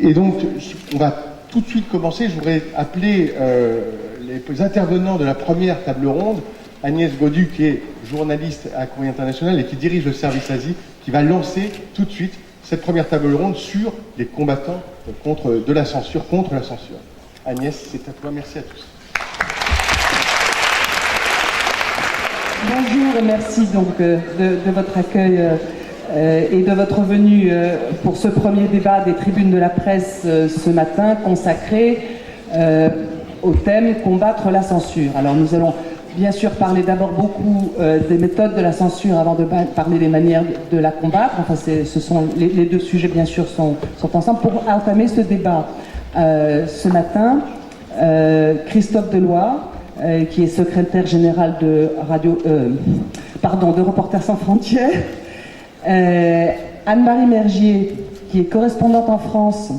Et donc, on va tout de suite commencer. Je voudrais appeler les intervenants de la première table ronde, Agnès Gaudu, qui est journaliste à Courrier International et qui dirige le service Asie, qui va lancer tout de suite cette première table ronde sur les combattants contre la censure. Agnès, c'est à toi. Merci à tous. Bonjour et merci donc de votre accueil et de votre venue pour ce premier débat des tribunes de la presse ce matin consacré au thème « Combattre la censure ». Alors nous allons bien sûr parler d'abord beaucoup des méthodes de la censure avant de parler des manières de la combattre. Enfin, les deux sujets bien sûr sont ensemble. Pour entamer ce débat ce matin, Christophe Deloire, qui est secrétaire général de de Reporters sans frontières, Anne-Marie Mergier, qui est correspondante en France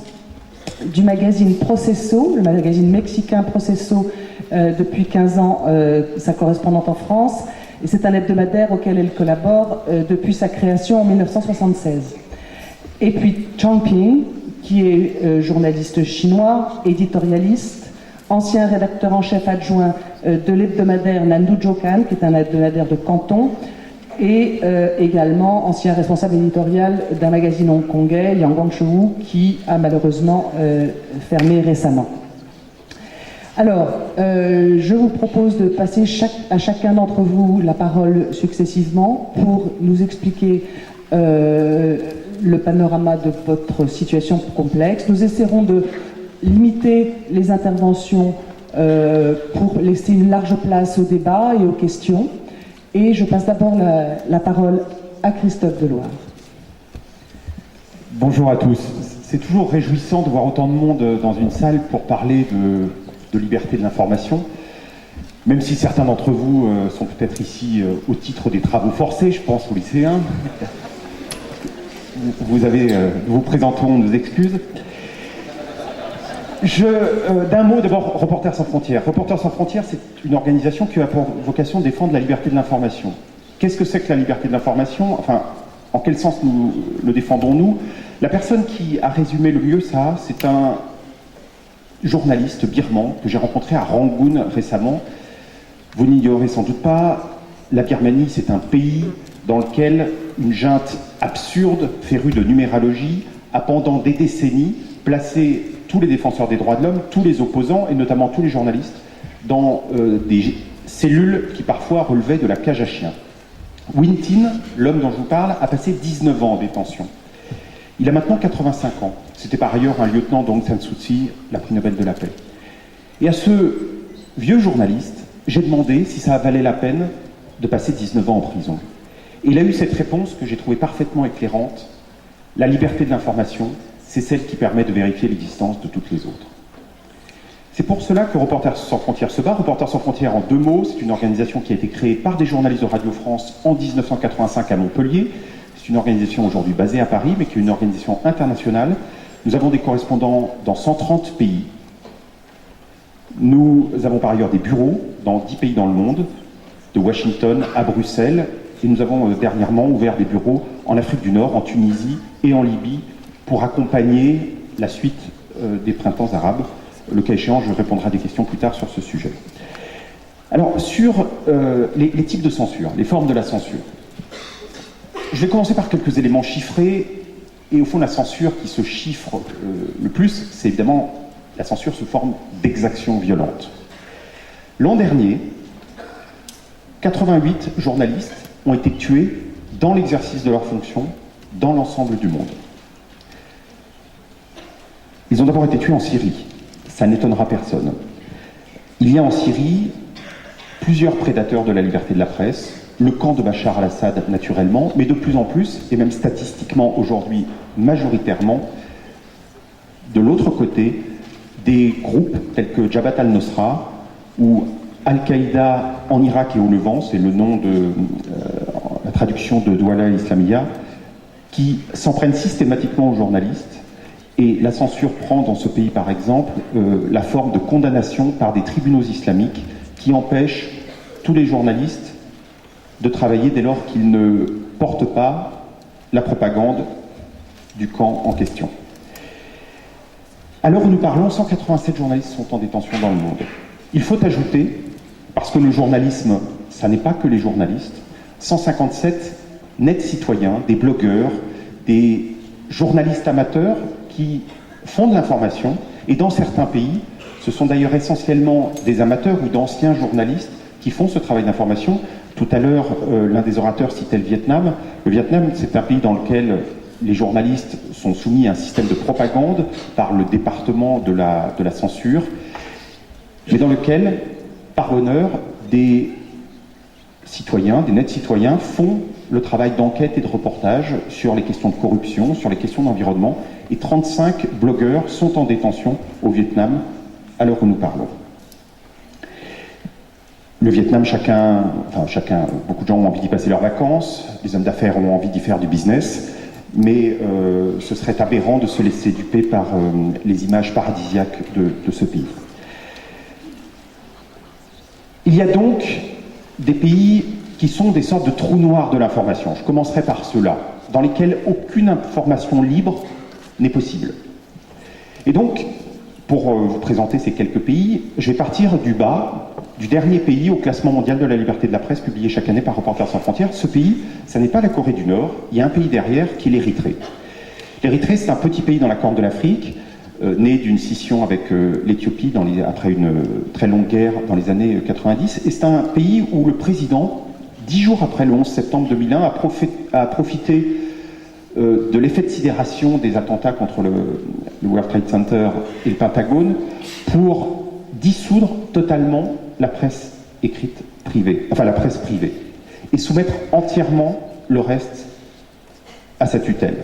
du magazine Proceso, le magazine mexicain Proceso, depuis 15 ans, sa correspondante en France, et c'est un hebdomadaire auquel elle collabore depuis sa création en 1976. Et puis Chang Ping, qui est journaliste chinois, éditorialiste, ancien rédacteur en chef adjoint de l'hebdomadaire Nandu Jokan, qui est un hebdomadaire de Canton, et également ancien responsable éditorial d'un magazine hongkongais, Yangon Shou, qui a malheureusement fermé récemment. Alors, je vous propose de passer à chacun d'entre vous la parole successivement pour nous expliquer le panorama de votre situation complexe. Nous essaierons de limiter les interventions pour laisser une large place au débat et aux questions. Et je passe d'abord la parole à Christophe Deloire. Bonjour à tous. C'est toujours réjouissant de voir autant de monde dans une salle pour parler de liberté de l'information, même si certains d'entre vous sont peut-être ici au titre des travaux forcés, je pense aux lycéens. Nous vous présentons nos excuses. D'un mot, d'abord, Reporters sans frontières. Reporters sans frontières, c'est une organisation qui a pour vocation de défendre la liberté de l'information. Qu'est-ce que c'est que la liberté de l'information? Enfin, en quel sens nous le défendons-nous? La personne qui a résumé le mieux ça, c'est un journaliste birman que j'ai rencontré à Rangoon récemment. Vous n'ignorez sans doute pas, la Birmanie, c'est un pays dans lequel une junte absurde, férue de numérologie, a pendant des décennies placé tous les défenseurs des droits de l'homme, tous les opposants, et notamment tous les journalistes, dans des cellules qui parfois relevaient de la cage à chiens. Win Tin, l'homme dont je vous parle, a passé 19 ans en détention. Il a maintenant 85 ans. C'était par ailleurs un lieutenant d'Aung San Suu Kyi, la prix Nobel de la paix. Et à ce vieux journaliste, j'ai demandé si ça valait la peine de passer 19 ans en prison. Et il a eu cette réponse que j'ai trouvée parfaitement éclairante. La liberté de l'information, c'est celle qui permet de vérifier l'existence de toutes les autres. C'est pour cela que Reporters sans frontières se bat. Reporters sans frontières, en deux mots, c'est une organisation qui a été créée par des journalistes de Radio France en 1985 à Montpellier. C'est une organisation aujourd'hui basée à Paris, mais qui est une organisation internationale. Nous avons des correspondants dans 130 pays. Nous avons par ailleurs des bureaux dans 10 pays dans le monde, de Washington à Bruxelles, et nous avons dernièrement ouvert des bureaux en Afrique du Nord, en Tunisie et en Libye, pour accompagner la suite des printemps arabes. Le cas échéant, je répondrai à des questions plus tard sur ce sujet. Alors, sur les types de censure, les formes de la censure. Je vais commencer par quelques éléments chiffrés, et au fond, la censure qui se chiffre le plus, c'est évidemment la censure sous forme d'exactions violentes. L'an dernier, 88 journalistes ont été tués dans l'exercice de leurs fonctions dans l'ensemble du monde. Ils ont d'abord été tués en Syrie. Ça n'étonnera personne. Il y a en Syrie plusieurs prédateurs de la liberté de la presse, le camp de Bachar al-Assad naturellement, mais de plus en plus, et même statistiquement aujourd'hui majoritairement, de l'autre côté, des groupes tels que Jabhat al-Nusra ou Al-Qaïda en Irak et au Levant, c'est le nom de la traduction de Douala Islamia, qui s'en prennent systématiquement aux journalistes. Et la censure prend dans ce pays, par exemple, la forme de condamnation par des tribunaux islamiques qui empêchent tous les journalistes de travailler dès lors qu'ils ne portent pas la propagande du camp en question. À l'heure où nous parlons, 187 journalistes sont en détention dans le monde. Il faut ajouter, parce que le journalisme, ça n'est pas que les journalistes, 157 nets citoyens, des blogueurs, des journalistes amateurs qui font de l'information, et dans certains pays, ce sont d'ailleurs essentiellement des amateurs ou d'anciens journalistes qui font ce travail d'information. Tout à l'heure, l'un des orateurs citait le Vietnam. Le Vietnam, c'est un pays dans lequel les journalistes sont soumis à un système de propagande par le département de la censure, mais dans lequel, par honneur, des citoyens, des nets citoyens, font le travail d'enquête et de reportage sur les questions de corruption, sur les questions d'environnement, et 35 blogueurs sont en détention au Vietnam à l'heure où nous parlons. Le Vietnam, beaucoup de gens ont envie d'y passer leurs vacances, les hommes d'affaires ont envie d'y faire du business, mais ce serait aberrant de se laisser duper par les images paradisiaques de ce pays. Il y a donc des pays qui sont des sortes de trous noirs de l'information. Je commencerai par ceux-là, dans lesquels aucune information libre n'est possible. Et donc, pour vous présenter ces quelques pays, je vais partir du bas, du dernier pays au classement mondial de la liberté de la presse publié chaque année par Reporters sans frontières. Ce pays, ça n'est pas la Corée du Nord, il y a un pays derrière qui est l'Érythrée. L'Érythrée, c'est un petit pays dans la Corne de l'Afrique, né d'une scission avec l'Éthiopie après une très longue guerre dans les années 90, et c'est un pays où le président, 10 jours après le 11 septembre 2001, a profité de l'effet de sidération des attentats contre le World Trade Center et le Pentagone pour dissoudre totalement la presse écrite privée, enfin la presse privée, et soumettre entièrement le reste à sa tutelle.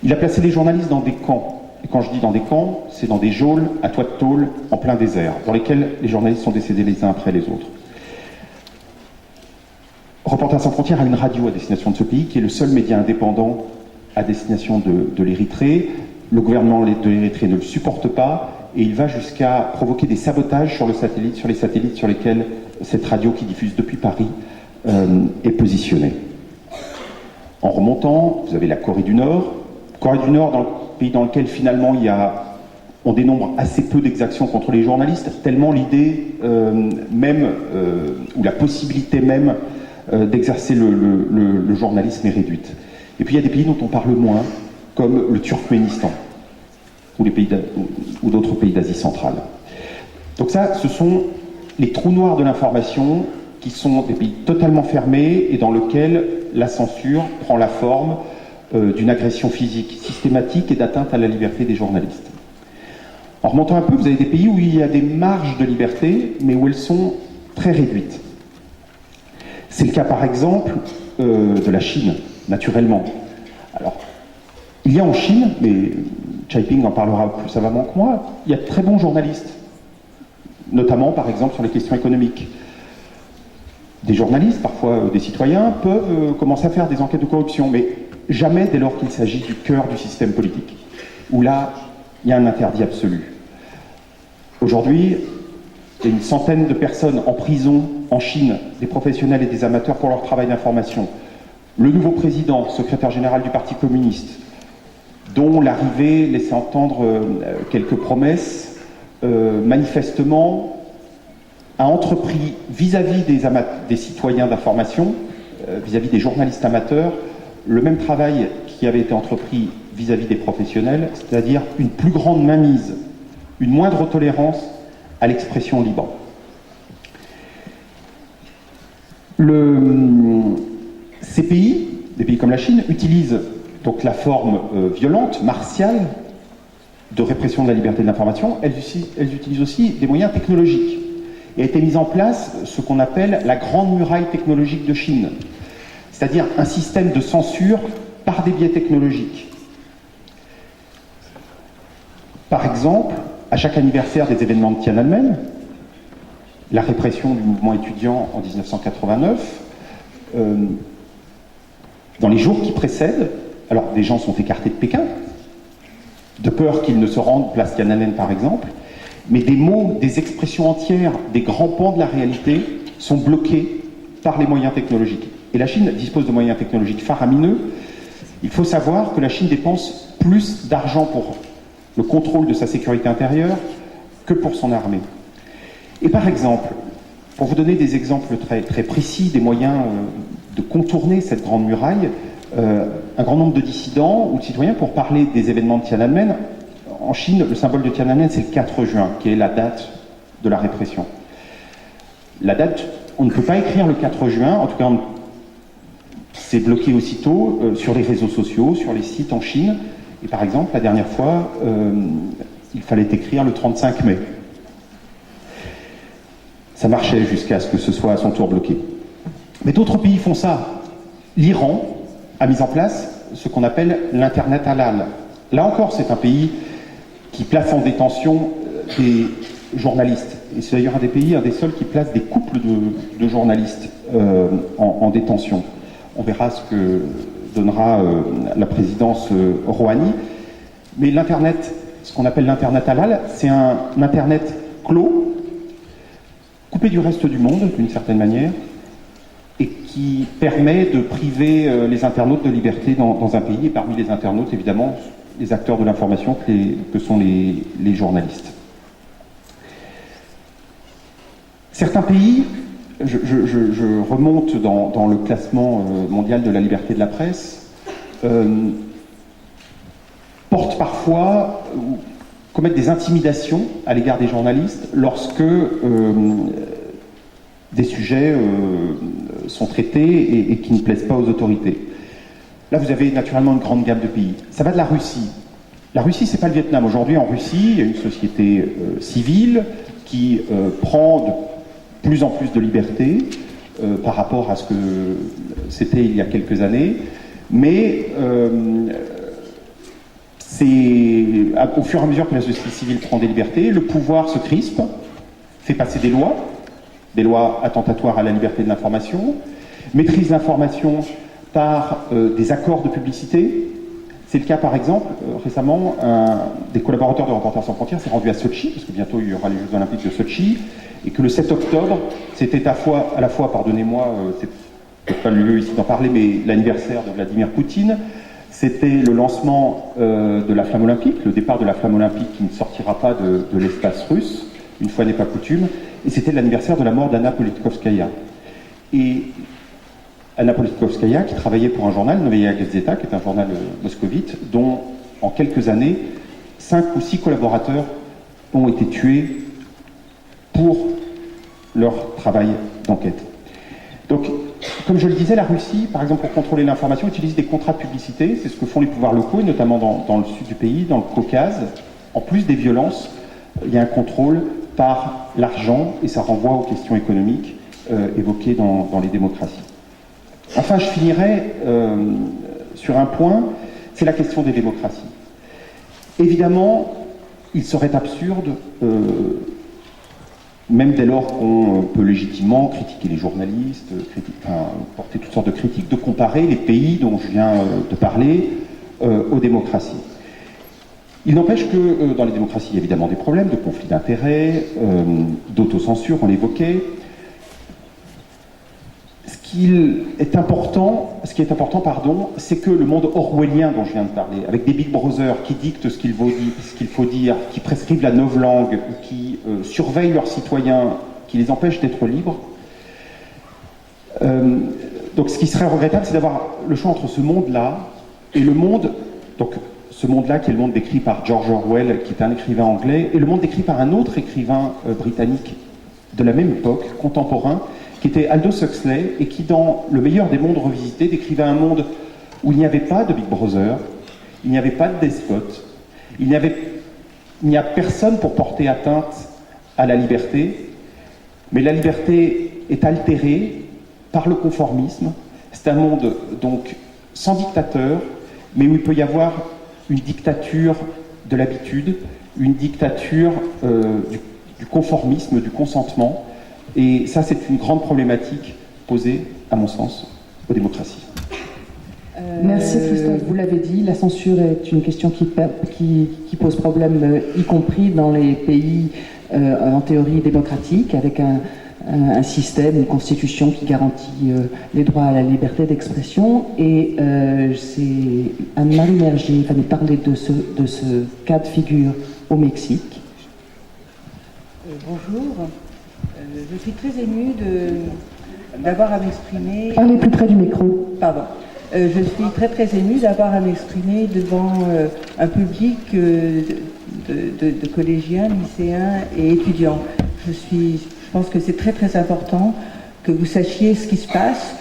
Il a placé les journalistes dans des camps, et quand je dis dans des camps, c'est dans des geôles à toit de tôle en plein désert, dans lesquels les journalistes sont décédés les uns après les autres. Reporters sans frontières a une radio à destination de ce pays, qui est le seul média indépendant à destination de l'Érythrée. Le gouvernement de l'Érythrée ne le supporte pas, et il va jusqu'à provoquer des sabotages sur les satellites sur lesquels cette radio qui diffuse depuis Paris est positionnée. En remontant, vous avez la Corée du Nord. Corée du Nord, dans le pays dans lequel finalement on dénombre assez peu d'exactions contre les journalistes, tellement l'idée ou la possibilité même d'exercer le journalisme est réduite. Et puis il y a des pays dont on parle moins, comme le Turkménistan, ou d'autres pays d'Asie centrale. Donc ça, ce sont les trous noirs de l'information, qui sont des pays totalement fermés et dans lesquels la censure prend la forme d'une agression physique systématique et d'atteinte à la liberté des journalistes. En remontant un peu, vous avez des pays où il y a des marges de liberté, mais où elles sont très réduites. C'est le cas par exemple de la Chine, naturellement. Alors, il y a en Chine, mais Chaiping en parlera plus savamment que moi, il y a de très bons journalistes, notamment par exemple sur les questions économiques. Des journalistes, parfois des citoyens, peuvent commencer à faire des enquêtes de corruption, mais jamais dès lors qu'il s'agit du cœur du système politique, où là, il y a un interdit absolu. Aujourd'hui, il y a une centaine de personnes en prison en Chine, des professionnels et des amateurs pour leur travail d'information. Le nouveau président, secrétaire général du Parti communiste, dont l'arrivée laissait entendre quelques promesses, manifestement a entrepris vis-à-vis des citoyens d'information, vis-à-vis des journalistes amateurs, le même travail qui avait été entrepris vis-à-vis des professionnels, c'est-à-dire une plus grande mainmise, une moindre tolérance à l'expression libre. Ces pays, des pays comme la Chine, utilisent donc la forme violente, martiale, de répression de la liberté de l'information. Elles utilisent aussi des moyens technologiques. Et a été mise en place ce qu'on appelle la grande muraille technologique de Chine, c'est-à-dire un système de censure par des biais technologiques. Par exemple, à chaque anniversaire des événements de Tiananmen, la répression du mouvement étudiant en 1989, dans les jours qui précèdent, alors des gens sont écartés de Pékin, de peur qu'ils ne se rendent place Tiananmen par exemple, mais des mots, des expressions entières, des grands pans de la réalité sont bloqués par les moyens technologiques. Et la Chine dispose de moyens technologiques faramineux. Il faut savoir que la Chine dépense plus d'argent pour le contrôle de sa sécurité intérieure que pour son armée. Et par exemple, pour vous donner des exemples très, très précis des moyens de contourner cette grande muraille, un grand nombre de dissidents ou de citoyens, pour parler des événements de Tiananmen, en Chine, le symbole de Tiananmen, c'est le 4 juin, qui est la date de la répression. La date, on ne peut pas écrire le 4 juin, en tout cas, c'est bloqué aussitôt sur les réseaux sociaux, sur les sites en Chine. Et par exemple, la dernière fois, il fallait écrire le 35 mai. Ça marchait jusqu'à ce que ce soit à son tour bloqué. Mais d'autres pays font ça. L'Iran a mis en place ce qu'on appelle l'Internet halal. Là encore, c'est un pays qui place en détention des journalistes. Et c'est d'ailleurs un des seuls qui place des couples de journalistes en détention. On verra ce que donnera la présidence Rouhani. Mais l'Internet, ce qu'on appelle l'Internet halal, c'est un Internet clos, coupé du reste du monde, d'une certaine manière, et qui permet de priver les internautes de liberté dans un pays, et parmi les internautes, évidemment, les acteurs de l'information que sont les journalistes. Certains pays, je remonte dans le classement mondial de la liberté de la presse, portent parfois, commettent des intimidations à l'égard des journalistes lorsque des sujets sont traités et qui ne plaisent pas aux autorités. Là, vous avez naturellement une grande gamme de pays. Ça va de la Russie. La Russie, c'est pas le Vietnam. Aujourd'hui, en Russie, il y a une société civile qui prend de plus en plus de liberté par rapport à ce que c'était il y a quelques années. Mais au fur et à mesure que la société civile prend des libertés, le pouvoir se crispe, fait passer des lois attentatoires à la liberté de l'information, maîtrise l'information par des accords de publicité. C'est le cas, par exemple, récemment, un des collaborateurs de Reporters sans frontières s'est rendu à Sotchi, parce que bientôt il y aura les Jeux Olympiques de Sotchi, et que le 7 octobre, c'était à la fois, pardonnez-moi, c'est peut-être pas le lieu ici d'en parler, mais l'anniversaire de Vladimir Poutine, c'était le lancement de la flamme olympique, le départ de la flamme olympique qui ne sortira pas de l'espace russe, une fois n'est pas coutume, et c'était l'anniversaire de la mort d'Anna Politkovskaya. Et Anna Politkovskaya, qui travaillait pour un journal, Novaya Gazeta, qui est un journal moscovite, dont, en quelques années, 5 ou 6 collaborateurs ont été tués pour leur travail d'enquête. Donc, comme je le disais, la Russie, par exemple, pour contrôler l'information, utilise des contrats de publicité. C'est ce que font les pouvoirs locaux, et notamment dans le sud du pays, dans le Caucase. En plus des violences, il y a un contrôle par l'argent, et ça renvoie aux questions économiques évoquées dans les démocraties. Enfin, je finirai sur un point, c'est la question des démocraties. Évidemment, il serait absurde, même dès lors qu'on peut légitimement critiquer les journalistes, porter toutes sortes de critiques, de comparer les pays dont je viens de parler aux démocraties. Il n'empêche que dans les démocraties, il y a évidemment des problèmes de conflits d'intérêts, d'autocensure, on l'évoquait. Ce qui est important, c'est que le monde orwellien dont je viens de parler, avec des Big Brother qui dictent ce qu'il faut dire, qui prescrivent la novlangue, qui surveillent leurs citoyens, qui les empêchent d'être libres. Donc ce qui serait regrettable, c'est d'avoir le choix entre ce monde-là et le monde, donc ce monde-là qui est le monde décrit par George Orwell, qui est un écrivain anglais, et le monde décrit par un autre écrivain britannique de la même époque, contemporain, qui était Aldous Huxley, et qui, dans Le meilleur des mondes revisités, décrivait un monde où il n'y avait pas de Big Brother, il n'y avait pas de despote, il n'y a personne pour porter atteinte à la liberté, mais la liberté est altérée par le conformisme. C'est un monde donc sans dictateur, mais où il peut y avoir une dictature de l'habitude, une dictature du conformisme, du consentement. Et ça, c'est une grande problématique posée, à mon sens, aux démocraties. Merci Christophe, vous l'avez dit, la censure est une question qui pose problème, y compris dans les pays en théorie démocratique, avec un un système, une constitution qui garantit les droits à la liberté d'expression. Et c'est Anne-Marie Mergier qui va nous parler de ce cas de figure au Mexique. Bonjour, je suis très émue d'avoir à m'exprimer... Parlez plus près du micro. Pardon. Je suis très émue d'avoir à m'exprimer devant un public de collégiens, lycéens et étudiants. Je pense que c'est très important que vous sachiez ce qui se passe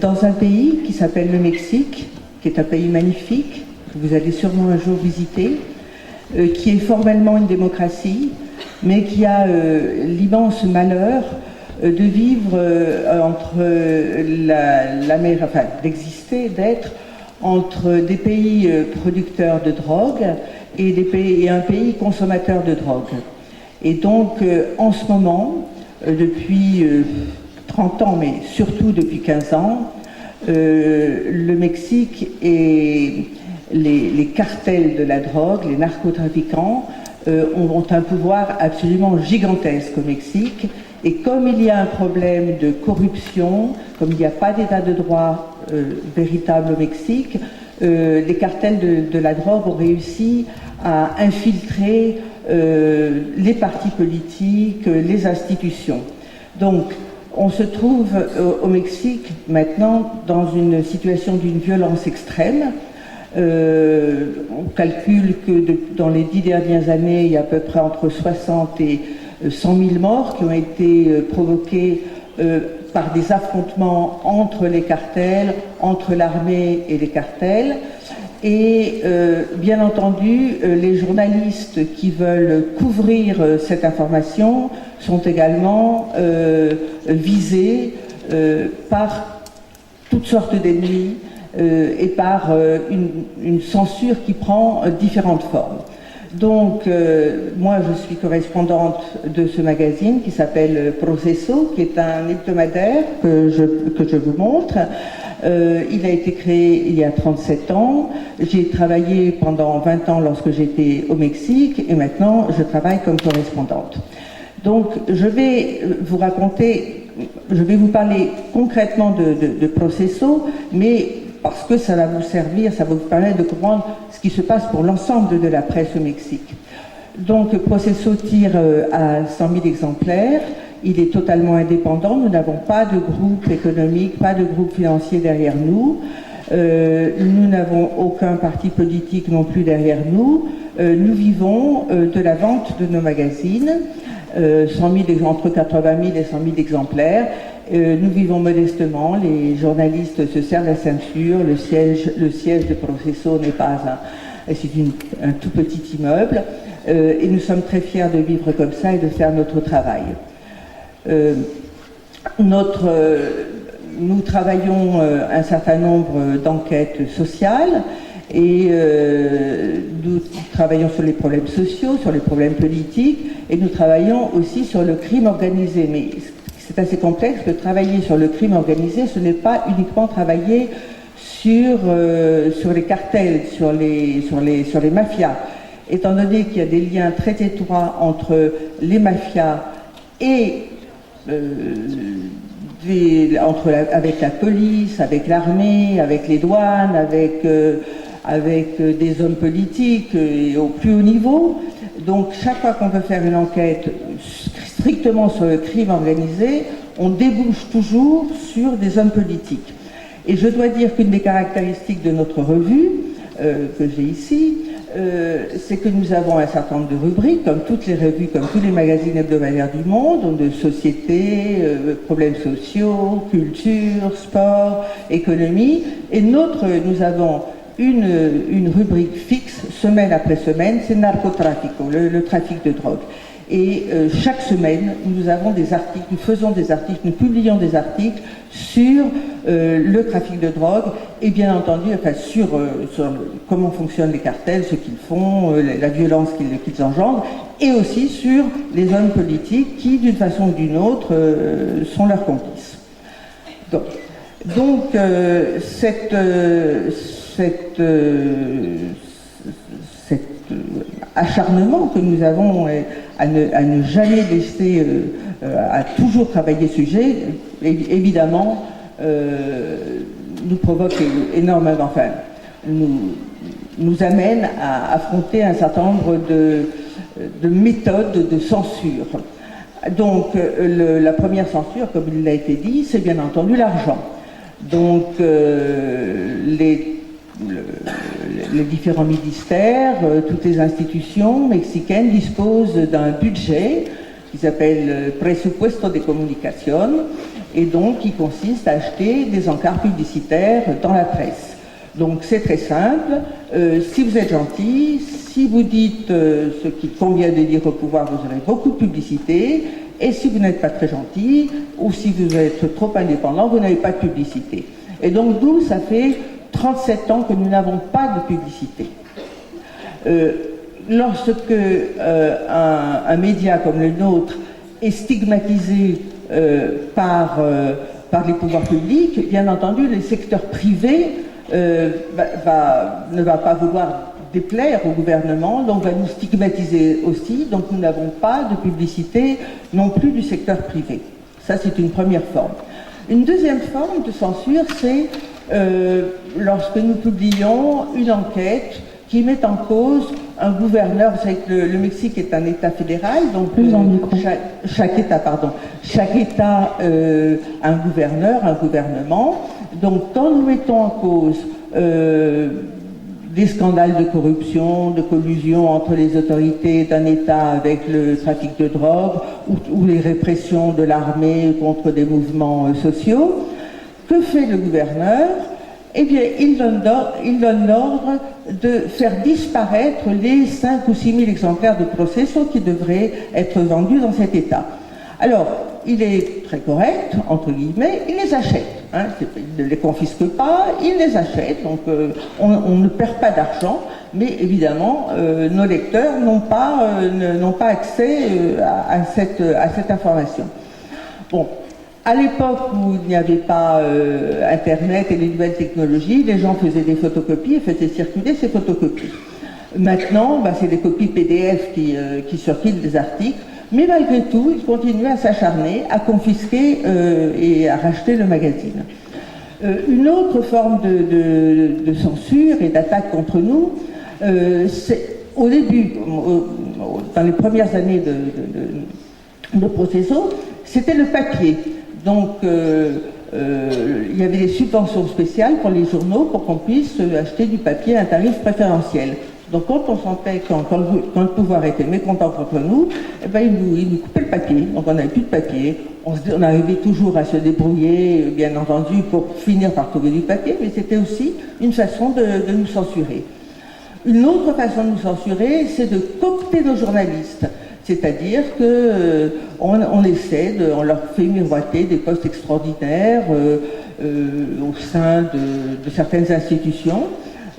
dans un pays qui s'appelle le Mexique, qui est un pays magnifique, que vous allez sûrement un jour visiter, qui est formellement une démocratie, mais qui a l'immense malheur de vivre d'exister, d'être entre des pays producteurs de drogue et un pays consommateur de drogue. Et donc, en ce moment, depuis 30 ans, mais surtout depuis 15 ans, le Mexique et les cartels de la drogue, les narcotrafiquants, ont un pouvoir absolument gigantesque au Mexique. Et comme il y a un problème de corruption, comme il n'y a pas d'état de droit véritable au Mexique, les cartels de la drogue ont réussi à infiltrer les partis politiques, les institutions. Donc, on se trouve au Mexique maintenant dans une situation d'une violence extrême. On calcule que dans les 10 dernières années, il y a à peu près entre 60 et 100 000 morts qui ont été provoqués par des affrontements entre les cartels, entre l'armée et les cartels. Et bien entendu, les journalistes qui veulent couvrir cette information sont également visés par toutes sortes d'ennemis et par une censure qui prend différentes formes. Donc, moi, je suis correspondante de ce magazine qui s'appelle Proceso, qui est un hebdomadaire que je vous montre. Il a été créé il y a 37 ans. J'ai travaillé pendant 20 ans lorsque j'étais au Mexique et maintenant, je travaille comme correspondante. Donc, je vais vous parler concrètement de Proceso, mais parce que ça va vous servir, ça va vous permettre de comprendre ce qui se passe pour l'ensemble de la presse au Mexique. Donc, Proceso tire à 100 000 exemplaires. Il est totalement indépendant. Nous n'avons pas de groupe économique, pas de groupe financier derrière nous. Nous n'avons aucun parti politique non plus derrière nous. Nous vivons de la vente de nos magazines, entre 80 000 et 100 000 exemplaires. Nous vivons modestement, les journalistes se servent la ceinture, le siège de Proceso n'est pas c'est un tout petit immeuble, et nous sommes très fiers de vivre comme ça et de faire notre travail. Nous travaillons un certain nombre d'enquêtes sociales et nous travaillons sur les problèmes sociaux, sur les problèmes politiques et nous travaillons aussi sur le crime organisé. Mais c'est assez complexe de travailler sur le crime organisé, ce n'est pas uniquement travailler sur les cartels, sur les mafias. Étant donné qu'il y a des liens très étroits entre les mafias et avec la police, avec l'armée, avec les douanes, avec des hommes politiques et au plus haut niveau. Donc chaque fois qu'on veut faire une enquête strictement sur le crime organisé, on débouche toujours sur des hommes politiques. Et je dois dire qu'une des caractéristiques de notre revue, que j'ai ici, c'est que nous avons un certain nombre de rubriques, comme toutes les revues, comme tous les magazines hebdomadaires du monde, de société, problèmes sociaux, culture, sport, économie. Et nous avons une rubrique fixe, semaine après semaine, c'est narcotrafico, le trafic de drogue. Et chaque semaine, nous avons des articles, nous faisons des articles, nous publions des articles sur le trafic de drogue et bien entendu sur comment fonctionnent les cartels, ce qu'ils font, la violence qu'ils engendrent, et aussi sur les hommes politiques qui, d'une façon ou d'une autre, sont leurs complices. Donc cette acharnement que nous avons à ne jamais laisser, à toujours travailler ce sujet, évidemment, nous provoque énormément, enfin, nous amène à affronter un certain nombre de méthodes de censure. Donc, la première censure, comme il l'a été dit, c'est bien entendu l'argent. Donc, les différents ministères, toutes les institutions mexicaines disposent d'un budget qui s'appelle Presupuesto de Comunicación, et donc qui consiste à acheter des encarts publicitaires dans la presse. Donc c'est très simple, si vous êtes gentil, si vous dites ce qu'il convient de dire au pouvoir, vous aurez beaucoup de publicité, et si vous n'êtes pas très gentil, ou si vous êtes trop indépendant, vous n'avez pas de publicité. Et donc nous, ça fait 37 ans que nous n'avons pas de publicité. Lorsque un média comme le nôtre est stigmatisé par les pouvoirs publics, bien entendu, le secteur privé ne va pas vouloir déplaire au gouvernement, donc va nous stigmatiser aussi, donc nous n'avons pas de publicité non plus du secteur privé. Ça, c'est une première forme. Une deuxième forme de censure, c'est lorsque nous publions une enquête qui met en cause un gouverneur. Vous savez que le Mexique est un État fédéral, donc chaque État a un gouverneur, un gouvernement. Donc quand nous mettons en cause des scandales de corruption, de collusion entre les autorités d'un État avec le trafic de drogue ou les répressions de l'armée contre des mouvements sociaux, que fait le gouverneur? Eh bien, il donne l'ordre de faire disparaître les 5 ou 6 000 exemplaires de Proceso qui devraient être vendus dans cet État. Alors, il est très correct, entre guillemets, il les achète. Hein, il ne les confisque pas, il les achète, donc on ne perd pas d'argent, mais évidemment, nos lecteurs n'ont pas accès à cette information. Bon. À l'époque où il n'y avait pas Internet et les nouvelles technologies, les gens faisaient des photocopies et faisaient circuler ces photocopies. Maintenant, c'est des copies PDF qui circulent des articles, mais malgré tout, ils continuent à s'acharner, à confisquer et à racheter le magazine. Une autre forme de censure et d'attaque contre nous, c'est au début, dans les premières années de Proceso, c'était le papier. Donc, il y avait des subventions spéciales pour les journaux pour qu'on puisse acheter du papier à un tarif préférentiel. Donc, quand on sentait quand le pouvoir était mécontent contre nous, eh ben, il nous coupait le papier. Donc, on n'avait plus de papier. On arrivait toujours à se débrouiller, bien entendu, pour finir par trouver du papier, mais c'était aussi une façon de nous censurer. Une autre façon de nous censurer, c'est de coopter nos journalistes. C'est-à-dire qu'on leur fait miroiter des postes extraordinaires au sein de certaines institutions.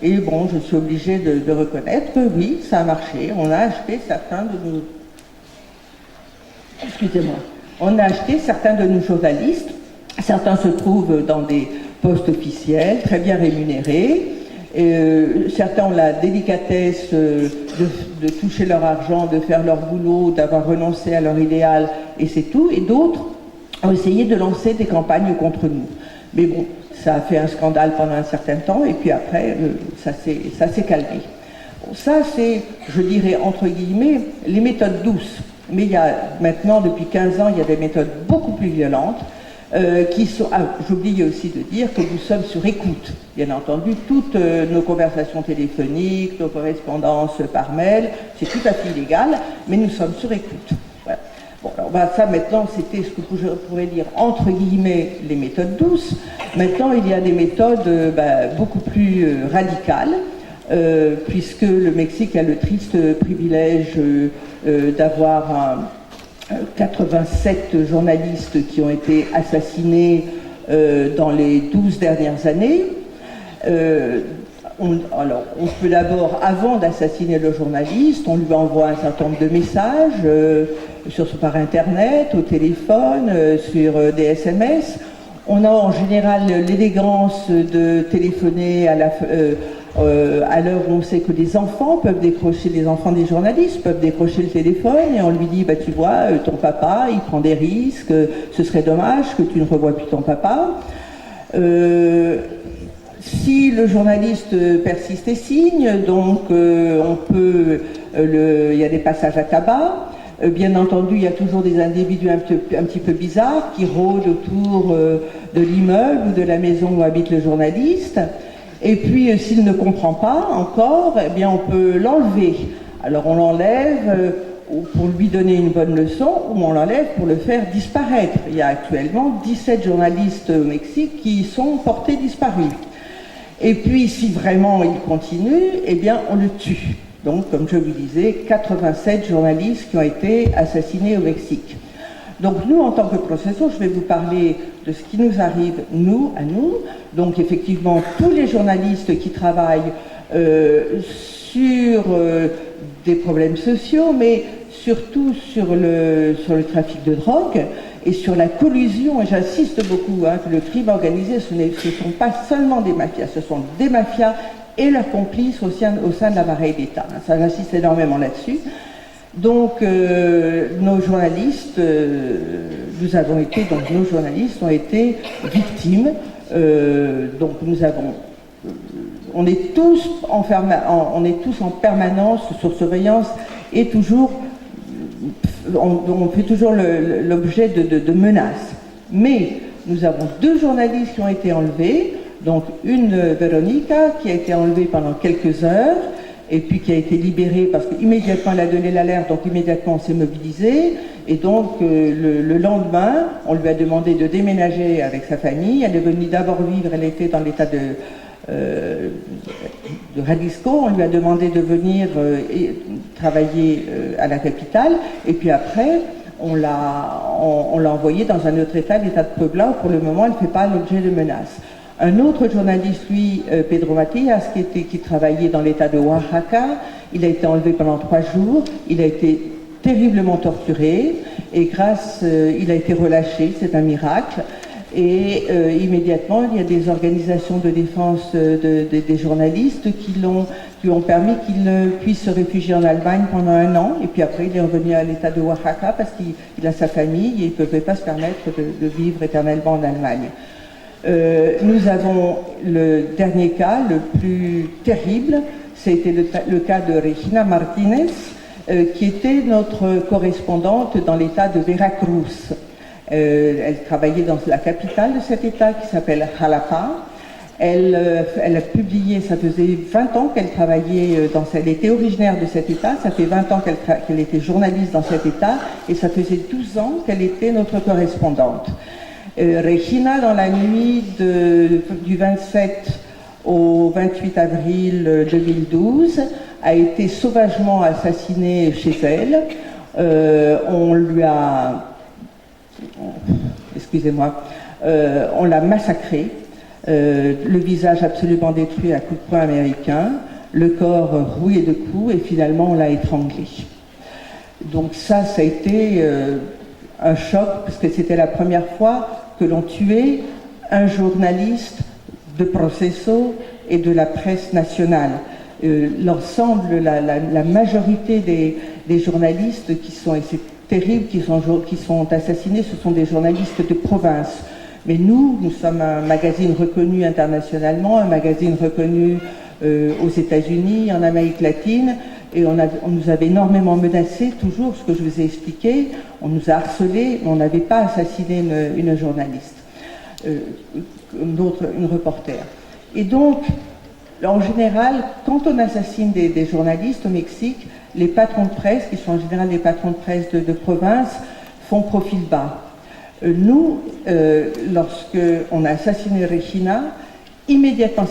Et bon, je suis obligée de reconnaître que oui, ça a marché. On a acheté certains de nos... Excusez-moi. On a acheté certains de nos journalistes. Certains se trouvent dans des postes officiels, très bien rémunérés. Certains ont la délicatesse de toucher leur argent, de faire leur boulot, d'avoir renoncé à leur idéal, et c'est tout. Et d'autres ont essayé de lancer des campagnes contre nous. Mais bon, ça a fait un scandale pendant un certain temps, et puis après, ça s'est calmé. Bon, ça, c'est, je dirais, entre guillemets, les méthodes douces. Mais il y a maintenant, depuis 15 ans, il y a des méthodes beaucoup plus violentes, qui sont... j'oubliais aussi de dire que nous sommes sur écoute. Bien entendu, toutes nos conversations téléphoniques, nos correspondances par mail, c'est tout à fait illégal, mais nous sommes sur écoute. Voilà. Bon, alors ça maintenant, c'était ce que je pourrais dire entre guillemets les méthodes douces. Maintenant, il y a des méthodes beaucoup plus radicales, puisque le Mexique a le triste privilège d'avoir 87 journalistes qui ont été assassinés dans les 12 dernières années. On peut d'abord, avant d'assassiner le journaliste, on lui envoie un certain nombre de messages par Internet, au téléphone, sur des SMS. On a en général l'élégance de téléphoner à l'heure où on sait que les enfants les enfants des journalistes peuvent décrocher le téléphone et on lui dit, bah, tu vois, ton papa, il prend des risques, ce serait dommage que tu ne revoies plus ton papa. Si le journaliste persiste et signe, donc on peut, il y a des passages à tabac. Bien entendu, il y a toujours des individus un petit peu bizarres qui rôdent autour de l'immeuble ou de la maison où habite le journaliste. Et puis, s'il ne comprend pas encore, eh bien, on peut l'enlever. Alors, on l'enlève pour lui donner une bonne leçon ou on l'enlève pour le faire disparaître. Il y a actuellement 17 journalistes au Mexique qui sont portés disparus. Et puis, si vraiment il continue, eh bien, on le tue. Donc, comme je vous disais, 87 journalistes qui ont été assassinés au Mexique. Donc, nous, en tant que Proceso, je vais vous parler de ce qui nous arrive, à nous. Donc, effectivement, tous les journalistes qui travaillent sur des problèmes sociaux, mais surtout sur le trafic de drogue et sur la collusion, et j'insiste beaucoup, que le crime organisé, ce ne sont pas seulement des mafias, ce sont des mafias et leurs complices au sein de l'appareil d'État. Ça, j'insiste énormément là-dessus. Donc, nos journalistes ont été victimes. Donc, on est tous en permanence sur surveillance et toujours, on fait toujours l'objet de menaces. Mais nous avons 2 journalistes qui ont été enlevés. Donc une Veronica qui a été enlevée pendant quelques heures et puis qui a été libérée parce qu'immédiatement elle a donné l'alerte, donc immédiatement on s'est mobilisé et donc le lendemain on lui a demandé de déménager avec sa famille. Elle est venue d'abord vivre, elle était dans l'état de Jalisco, on lui a demandé de venir travailler à la capitale et puis après on l'a envoyée dans un autre état, l'état de Puebla, où pour le moment elle ne fait pas l'objet de menaces. Un autre journaliste, lui, Pedro Matias, qui travaillait dans l'état de Oaxaca, il a été enlevé pendant 3 jours, il a été terriblement torturé, et il a été relâché, c'est un miracle, et immédiatement, il y a des organisations de défense des journalistes qui ont permis qu'il puisse se réfugier en Allemagne pendant 1 an, et puis après, il est revenu à l'état de Oaxaca parce qu'il a sa famille, et il ne pouvait pas se permettre de vivre éternellement en Allemagne. Nous avons le dernier cas, le plus terrible, c'était le cas de Regina Martinez, qui était notre correspondante dans l'état de Veracruz. Elle travaillait dans la capitale de cet état qui s'appelle Jalapa. Elle a publié, ça faisait 20 ans qu'elle travaillait elle était originaire de cet état, ça fait 20 ans qu'elle était journaliste dans cet état, et ça faisait 12 ans qu'elle était notre correspondante. Regina, dans la nuit du 27 au 28 avril 2012, a été sauvagement assassinée chez elle. On l'a massacrée, le visage absolument détruit à coups de poing américains, le corps rouillé de coups, et finalement on l'a étranglée. Donc ça a été un choc, parce que c'était la première fois que l'on tuait un journaliste de Proceso et de la presse nationale. L'ensemble, la majorité des journalistes qui sont, et c'est terrible, qui sont assassinés, ce sont des journalistes de province. Mais nous sommes un magazine reconnu internationalement, un magazine reconnu aux États-Unis, en Amérique latine, et on nous avait énormément menacés, toujours ce que je vous ai expliqué, on nous a harcelés, mais on n'avait pas assassiné une journaliste, une reporter. Et donc, en général, quand on assassine des journalistes au Mexique, les patrons de presse, qui sont en général des patrons de presse de province, font profil bas. Nous, lorsqu'on a assassiné Regina, immédiatement,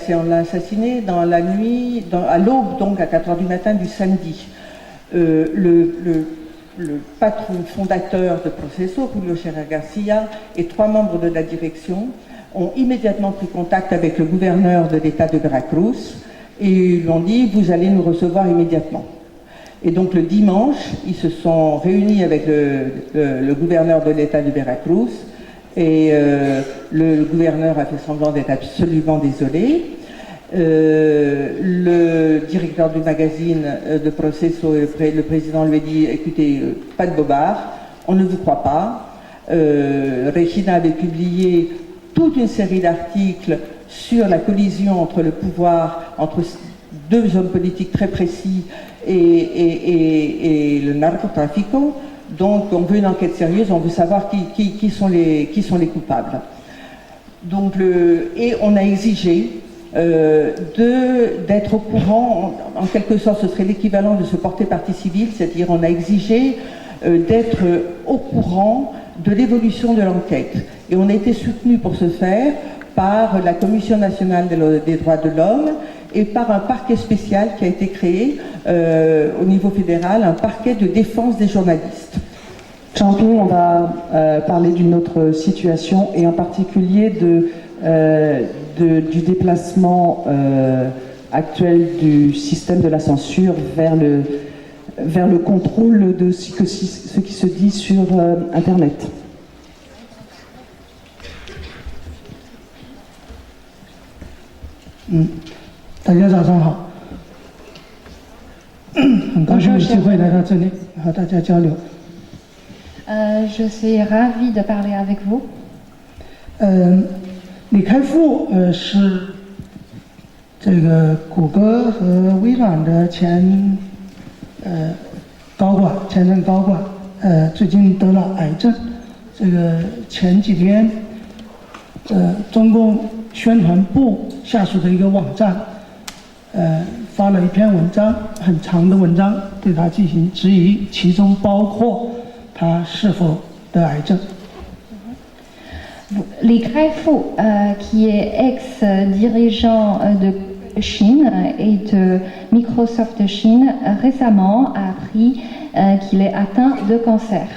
on l'a assassiné dans la nuit, à l'aube, donc à 4h du matin du samedi. Le patron fondateur de Proceso, Julio Scherer Garcia, et 3 membres de la direction ont immédiatement pris contact avec le gouverneur de l'État de Veracruz et ils lui ont dit « vous allez nous recevoir immédiatement ». Et donc le dimanche, ils se sont réunis avec le gouverneur de l'État de Veracruz et le gouverneur a fait semblant d'être absolument désolé. Le directeur du magazine de Proceso, le président lui a dit, écoutez, pas de bobard, on ne vous croit pas. Regina avait publié toute une série d'articles sur la collision entre le pouvoir, entre deux hommes politiques très précis et le narcotrafico. Donc on veut une enquête sérieuse, on veut savoir qui sont les coupables. Donc et on a exigé d'être au courant, en quelque sorte ce serait l'équivalent de se porter partie civile, c'est-à-dire on a exigé d'être au courant de l'évolution de l'enquête. Et on a été soutenu pour ce faire par la Commission nationale des droits de l'homme et par un parquet spécial qui a été créé au niveau fédéral, un parquet de défense des journalistes. Jean-Pierre, on va parler d'une autre situation et en particulier du déplacement actuel du système de la censure vers le contrôle de ce qui se dit sur Internet. Je suis ravie de parler avec vous. 李开复是这个谷歌和微软的前任高管，最近得了癌症。这个前几天，中共宣传部下属的一个网站，发了一篇文章，很长的文章，对他进行质疑，其中包括他是否得癌症。 Li Kai-fu, qui est ex-dirigeant de Chine et de Microsoft Chine, récemment a appris qu'il est atteint de cancer.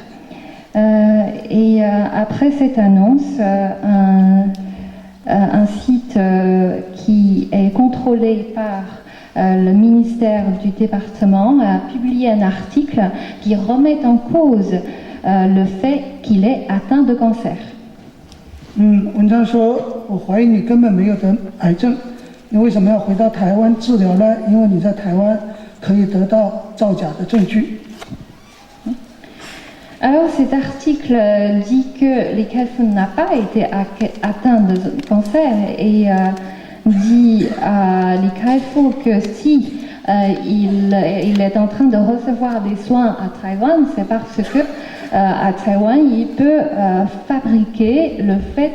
Et après cette annonce, un site qui est contrôlé par le ministère du département a publié un article qui remet en cause le fait qu'il est atteint de cancer. 文章说，我怀疑你根本没有得癌症，你为什么要回到台湾治疗呢？因为你在台湾可以得到造假的证据。Alors cet article dit que Li Kai-fu n'a pas été atteint de cancer et dit à Li Kai-fu que si il est en train de recevoir des soins à Taïwan, c'est parce que à Taïwan, il peut fabriquer le fait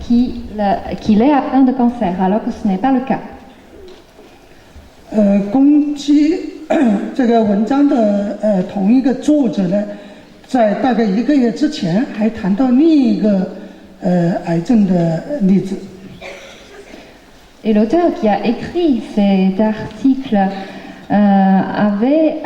qu'il est atteint de cancer, alors que ce n'est pas le cas. 攻击这个文章的同一个作者呢，在大概1个月之前还谈到另一个癌症的例子。 Et l'auteur qui a écrit cet article avait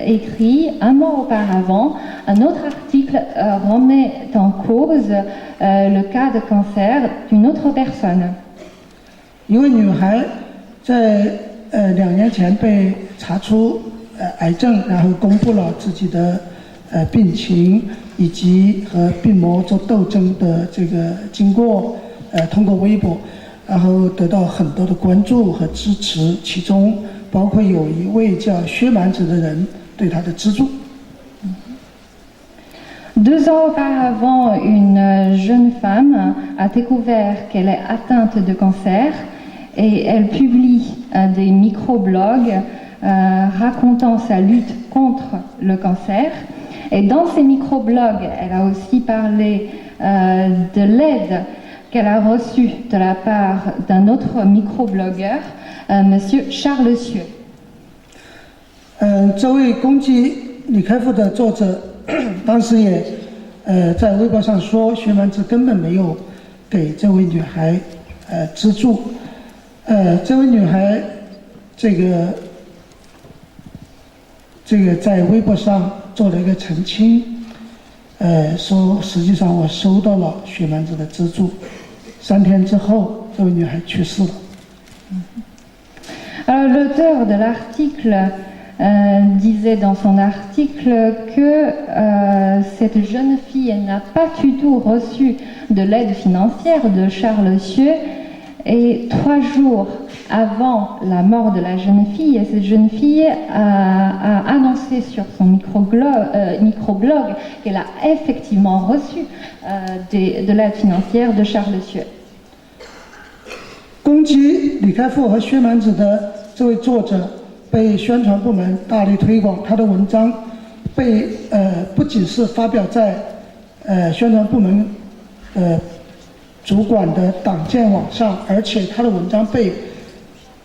écrit un mois auparavant un autre article remet en cause le cas de cancer d'une autre personne. 一位女孩在2年前被查出癌症，然后公布了自己的病情以及和病魔做斗争的这个经过，通过微博，然后得到很多的关注和支持，其中包括有一位叫薛蛮子的人对她的资助。 2 ans auparavant, une jeune femme a découvert qu'elle est atteinte de cancer et elle publie des microblogs racontant sa lutte contre le cancer. Et dans ces microblogs, elle a aussi parlé de l'aide qu'elle a reçue de la part d'un autre microblogueur, Monsieur Charles Sieu. 这位攻击李开复的作者，当时也在微博上说，薛蛮子根本没有给这位女孩资助。这位女孩这个在微博上做了一个澄清，说实际上我收到了薛蛮子的资助。3天之后，这位女孩去世了。Alors l'auteur de l'article disait dans son article que cette jeune fille n'a pas du tout reçu de l'aide financière de Charles Sieu et 3 jours avant la mort de la jeune fille. Et cette jeune fille a annoncé sur son microblog qu'elle a effectivement reçu de l'aide financière de Charles Sieu. 攻击李开复和薛蛮子的这位作者被宣传部门大力推广，他的文章被不仅是发表在宣传部门主管的党建网上，而且他的文章被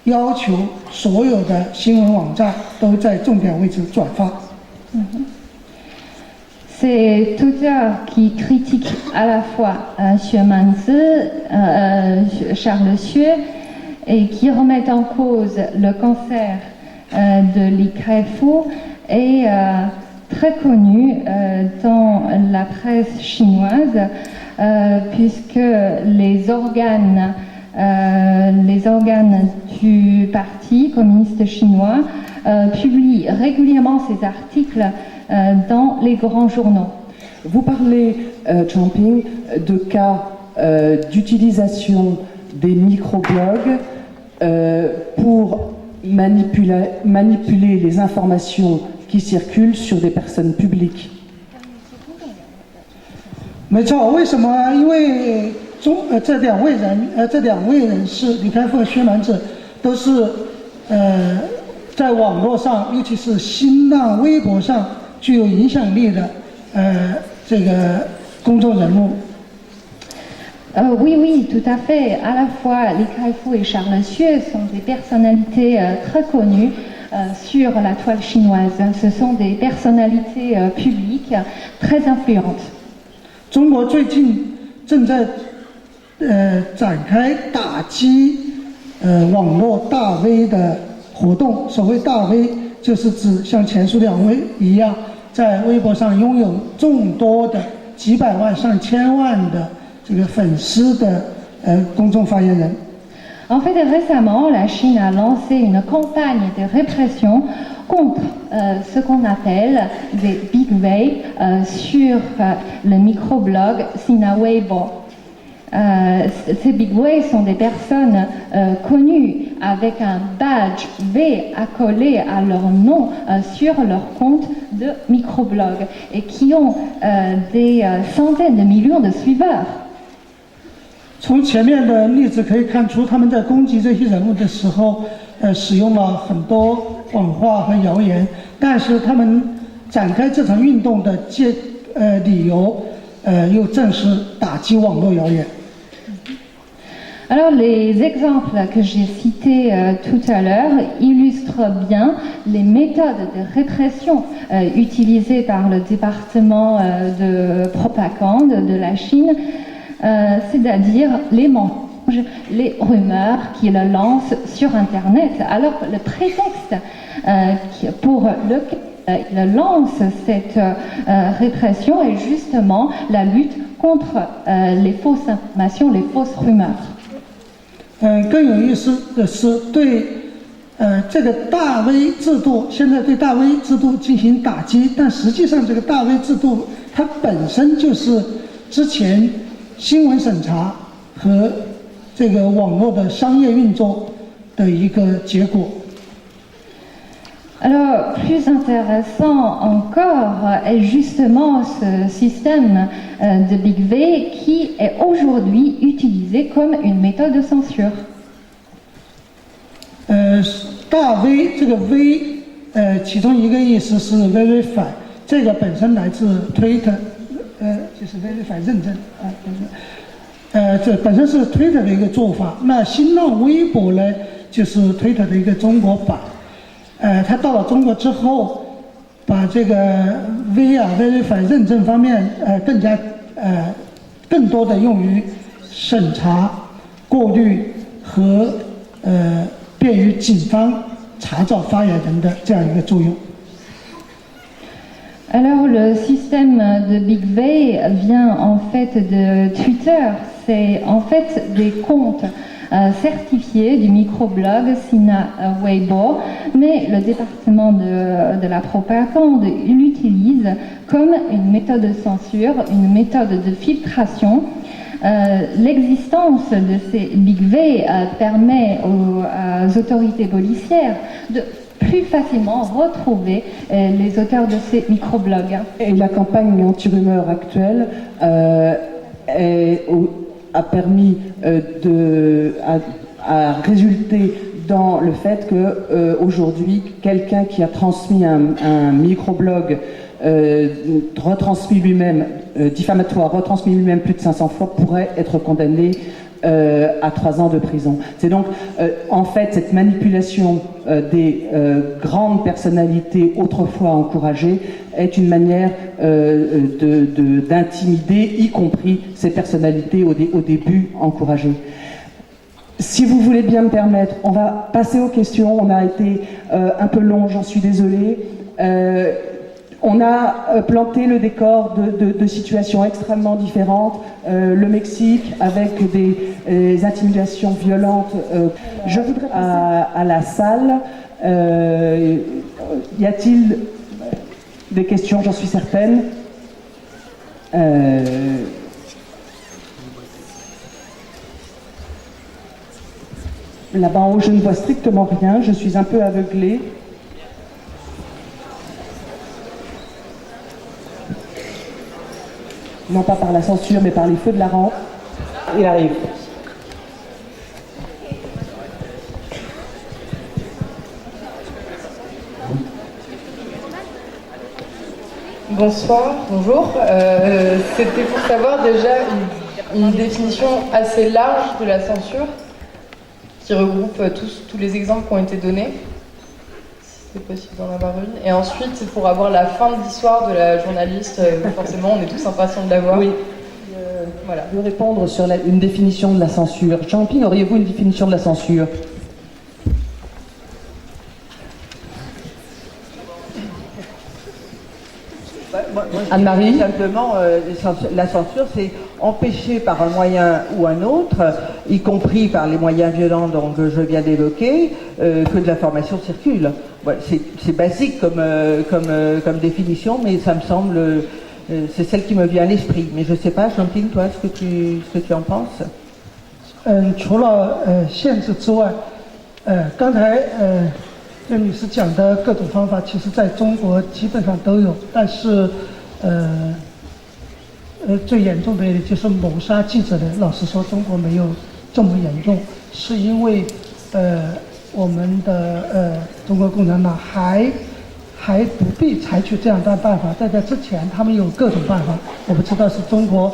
要求所有的新闻网站都在重点位置转发。Cet auteur qui critique à la fois Xue Manzi, Charles Sieu, et qui remet en cause le cancer de Li Kai-fu est très connu dans la presse chinoise, puisque les organes du Parti communiste chinois publient régulièrement ces articles dans les grands journaux. Vous parlez, Champing, de cas d'utilisation des microblogs pour manipuler les informations qui circulent sur des personnes publiques. 没错，为什么？因为这两位人士李开复和薛蛮子都是在网络上，尤其是新浪微博上具有影响力的这个公众人物。Oui, tout à fait. À la fois, Li Kai-fu et Charles Sieu sont des personnalités très connues sur la toile chinoise. Ce sont des personnalités publiques très influentes. 中国最近正在展开打击网络大 V 的活动。所谓大 V， 就是指像前述两位一样，在微博上拥有众多的几百万、上千万的这个粉丝的公众发言人。En fait, récemment, la Chine a lancé une campagne de répression contre ce qu'on appelle des big wei sur le microblog Sina Weibo. Ces big wei sont des personnes connues avec un badge V accolé à leur nom sur leur compte de microblog et qui ont des centaines de millions de suiveurs. 从前面的例子可以看出，他们在攻击这些人物的时候，使用了很多谎话和谣言，但是他们展开这场运动的理由，又正是打击网络谣言。Alors les exemples que j'ai cités tout à l'heure illustrent bien les méthodes de répression utilisées par le département de propagande de la Chine, c'est-à-dire les mensonges, les rumeurs qu'ils lancent sur Internet. Alors le prétexte pour lequel ils lancent cette répression est justement la lutte contre les fausses informations, les fausses rumeurs. 更有意思的是，对这个大 V 制度，现在对大 V 制度进行打击，但实际上这个大 V 制度它本身就是之前新闻审查和这个网络的商业运作的一个结果。Alors, plus intéressant encore est justement ce système de Big V qui est aujourd'hui utilisé comme une méthode de censure. 大 V 这个 V， 其中一个意思是 verify， 这个本身来自 Twitter， 就是 verify 认证这本身是 Twitter 的一个做法。那新浪微博呢，就是 Twitter 的一个中国版。它到了中国之后，把这个 verify 认证方面更多的用于审查、过滤和便于警方查找发言人的这样一个作用。Alors le système de Big V vient en fait de Twitter. C'est en fait des comptes certifiés du microblog Sina Weibo, mais le département de la propagande l'utilise comme une méthode de censure, une méthode de filtration l'existence de ces Big V permet aux autorités policières de plus facilement retrouver les auteurs de ces microblogs. Et la campagne anti-rumeur actuelle a permis à résulter dans le fait que aujourd'hui, quelqu'un qui a transmis un microblog retransmis lui-même, diffamatoire, retransmis lui-même plus de 500 fois, pourrait être condamné à 3 ans de prison. C'est donc en fait cette manipulation des grandes personnalités autrefois encouragées est une manière d'intimider, y compris ces personnalités au début encouragées. Si vous voulez bien me permettre, on va passer aux questions. On a été un peu long, j'en suis désolée. On a planté le décor de situations extrêmement différentes. Le Mexique avec des intimidations violentes. Je voudrais à la salle. Y a-t-il des questions? J'en suis certaine. Là-bas en haut, je ne vois strictement rien. Je suis un peu aveuglée. Non pas par la censure, mais par les feux de la rampe. Il arrive. Bonsoir, bonjour. C'était pour savoir déjà une définition assez large de la censure qui regroupe tous les exemples qui ont été donnés, si c'est possible d'en avoir une. Et ensuite, pour avoir la fin de l'histoire de la journaliste, forcément, on est tous impatients de l'avoir. Oui. Voilà. Je veux répondre sur une définition de la censure. Jean-Pierre, auriez-vous une définition de la censure? Anne-Marie? Simplement, la censure, c'est empêcher par un moyen ou un autre, y compris par les moyens violents dont je viens d'évoquer, que de l'information circule. Voilà, c'est basique comme définition, mais ça me semble, c'est celle qui me vient à l'esprit. Mais je ne sais pas, Jean-Pierre, toi, ce que tu en penses? 除了限制之外，刚才任女士讲的各种方法，其实在中国基本上都有，但是最严重的就是谋杀记者的。老实说，中国没有这么严重，是因为我们的中国共产党还不必采取这样的办法，在之前他们有各种办法，我不知道是中国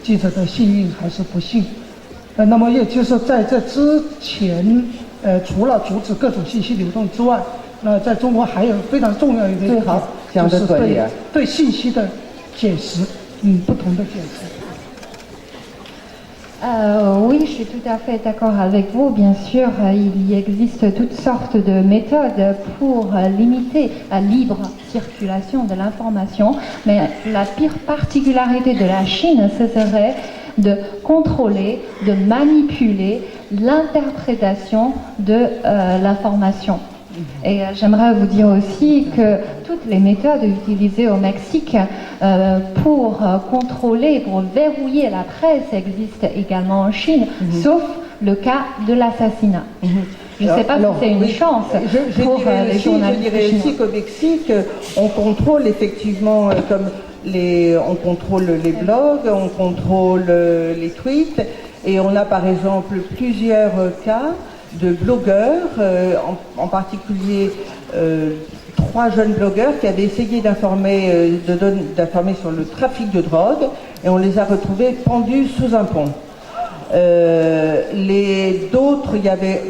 记者的幸运还是不幸。那么也就是在这之前，除了阻止各种信息流动之外，那在中国还有非常重要一个就是对信息的解释，不同的解释。Oui, je suis tout à fait d'accord avec vous. Bien sûr, il y existe toutes sortes de méthodes pour limiter la libre circulation de l'information, mais la pire particularité de la Chine, ce serait de contrôler, de manipuler l'interprétation de l'information. Et j'aimerais vous dire aussi que toutes les méthodes utilisées au Mexique pour contrôler, pour verrouiller la presse existent également en Chine, sauf le cas de l'assassinat. Je ne sais pas si c'est une chance pour les journalistes. Je dirais aussi qu'au Mexique, on contrôle effectivement on contrôle les blogs, on contrôle les tweets, et on a par exemple plusieurs cas de blogueurs, en particulier 3 jeunes blogueurs qui avaient essayé d'informer sur le trafic de drogue, et on les a retrouvés pendus sous un pont. Il y avait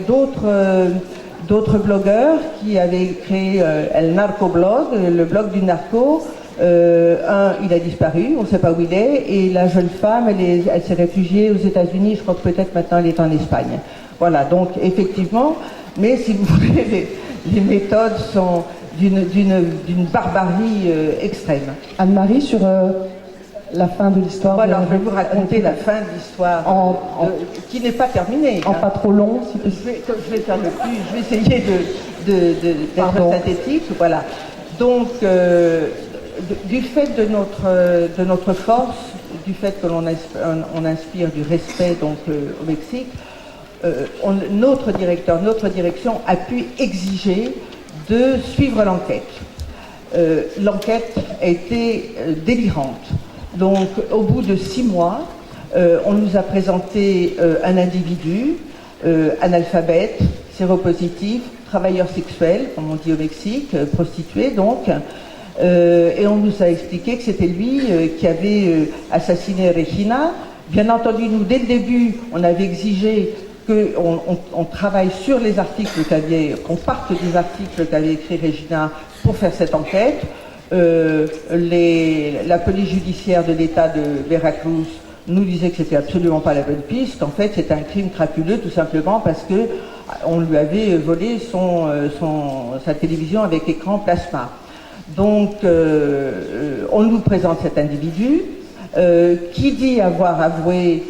d'autres blogueurs qui avaient créé El Narco Blog, le blog du narco. Il a disparu, on ne sait pas où il est, et la jeune femme, elle s'est réfugiée aux États-Unis, je crois que peut-être maintenant elle est en Espagne. Voilà, donc effectivement, mais si vous voulez, les méthodes sont d'une barbarie extrême. Anne-Marie, sur la fin de l'histoire. Voilà, je vais vous raconter la fin de l'histoire, qui n'est pas terminée. En pas trop long, si possible. Je vais faire le plus, je vais essayer d'être synthétique, voilà. Donc, du fait de notre force du fait que on inspire du respect donc, au Mexique, notre direction a pu exiger de suivre l'enquête. L'enquête a été délirante. Donc, au bout de 6 mois, on nous a présenté un individu, analphabète, séropositif, travailleur sexuel, comme on dit au Mexique, prostitué donc, et on nous a expliqué que c'était lui qui avait assassiné Regina. Bien entendu, nous, dès le début, on avait exigé qu'on travaille sur les articles qu'on parte des articles qu'avait écrit Regina pour faire cette enquête. La police judiciaire de l'État de Veracruz nous disait que c'était absolument pas la bonne piste, qu'en fait c'était un crime crapuleux tout simplement parce que on lui avait volé sa télévision avec écran plasma. Donc on nous présente cet individu qui dit avoir avoué,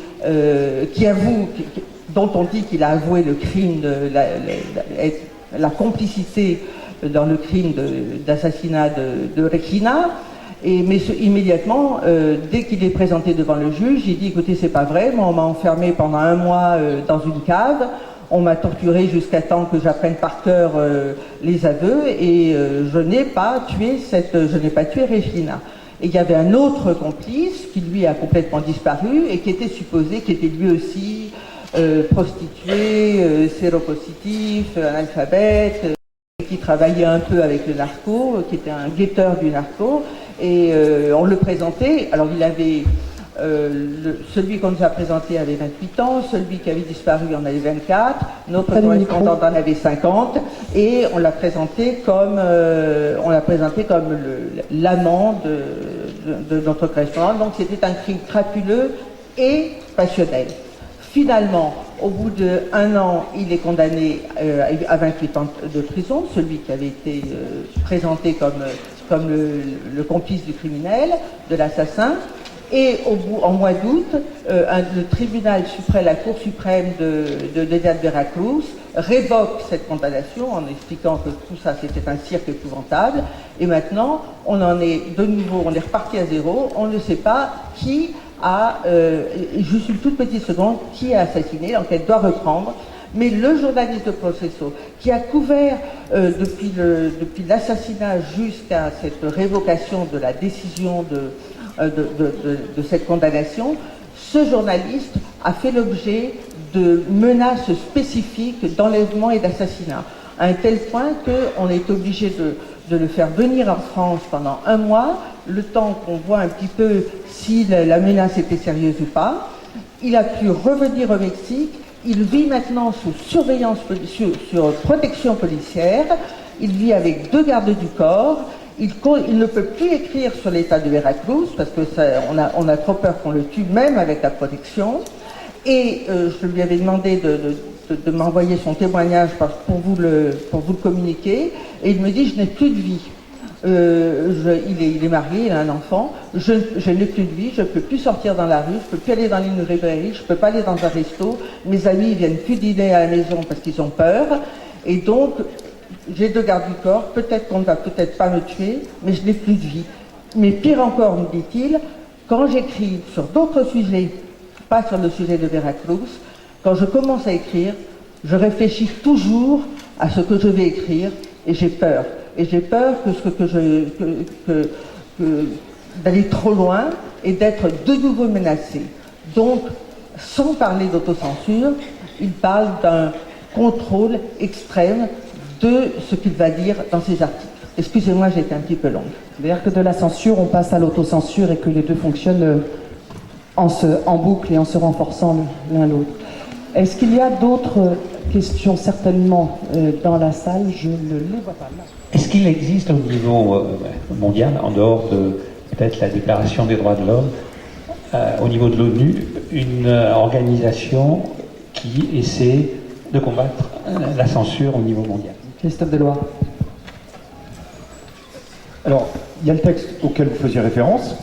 dont on dit qu'il a avoué le crime la complicité dans le crime d'assassinat de Regina. Mais immédiatement, dès qu'il est présenté devant le juge, il dit écoutez, c'est pas vrai, moi on m'a enfermé pendant 1 mois dans une cave, on m'a torturé jusqu'à temps que j'apprenne par cœur les aveux et je n'ai pas tué Regina. Et il y avait un autre complice qui lui a complètement disparu et qui était lui aussi prostitué, séropositif, analphabète, qui travaillait un peu avec le narco, qui était un guetteur du narco, et on le présentait. Alors il avait celui qu'on nous a présenté avait 28 ans, celui qui avait disparu en avait 24, notre correspondant en avait 50, et on l'a présenté comme l'amant de notre correspondant. Donc c'était un crime crapuleux et passionnel. Finalement, au bout d'1 an, il est condamné à 28 ans de prison, celui qui avait été présenté comme le complice du criminel, de l'assassin. Et en mois d'août, le tribunal suprême, la Cour suprême de l'État de Veracruz, révoque cette condamnation en expliquant que tout ça c'était un cirque épouvantable. Et maintenant, on en est de nouveau, on est reparti à zéro. On ne sait pas qui a, juste une toute petite seconde, qui a assassiné. L'enquête doit reprendre. Mais le journaliste de Proceso, qui a couvert depuis l'assassinat jusqu'à cette révocation de la décision de cette condamnation, ce journaliste a fait l'objet de menaces spécifiques d'enlèvement et d'assassinat, à un tel point qu'on est obligé de le faire venir en France pendant 1 mois, le temps qu'on voit un petit peu si la menace était sérieuse ou pas. Il a pu revenir au Mexique. Il vit maintenant sous surveillance, sur protection policière. Il vit avec 2 gardes du corps. Il ne peut plus écrire sur l'état de Veracruz parce que on a trop peur qu'on le tue, même avec la protection. Et je lui avais demandé de m'envoyer son témoignage pour vous le communiquer. Et il me dit je n'ai plus de vie. Il est marié, il a un enfant. Je n'ai plus de vie, je ne peux plus sortir dans la rue, je ne peux plus aller dans une librairie, je ne peux pas aller dans un resto. Mes amis ne viennent plus dîner à la maison parce qu'ils ont peur. Et donc, j'ai 2 gardes du corps, peut-être qu'on ne va peut-être pas me tuer, mais je n'ai plus de vie. Mais pire encore, me dit-il, quand j'écris sur d'autres sujets, pas sur le sujet de Veracruz, quand je commence à écrire, je réfléchis toujours à ce que je vais écrire et j'ai peur. Et j'ai peur d'aller trop loin et d'être de nouveau menacé. Donc, sans parler d'autocensure, il parle d'un contrôle extrême de ce qu'il va dire dans ses articles. Excusez-moi, j'ai été un petit peu longue. C'est-à-dire que de la censure, on passe à l'autocensure et que les deux fonctionnent en boucle et en se renforçant l'un l'autre. Est-ce qu'il y a d'autres questions certainement dans la salle? Je ne les vois pas. Est-ce qu'il existe au niveau mondial, en dehors de peut-être la Déclaration des droits de l'homme, au niveau de l'ONU, une organisation qui essaie de combattre la censure au niveau mondial? Christophe Deloire. Alors, il y a le texte auquel vous faisiez référence.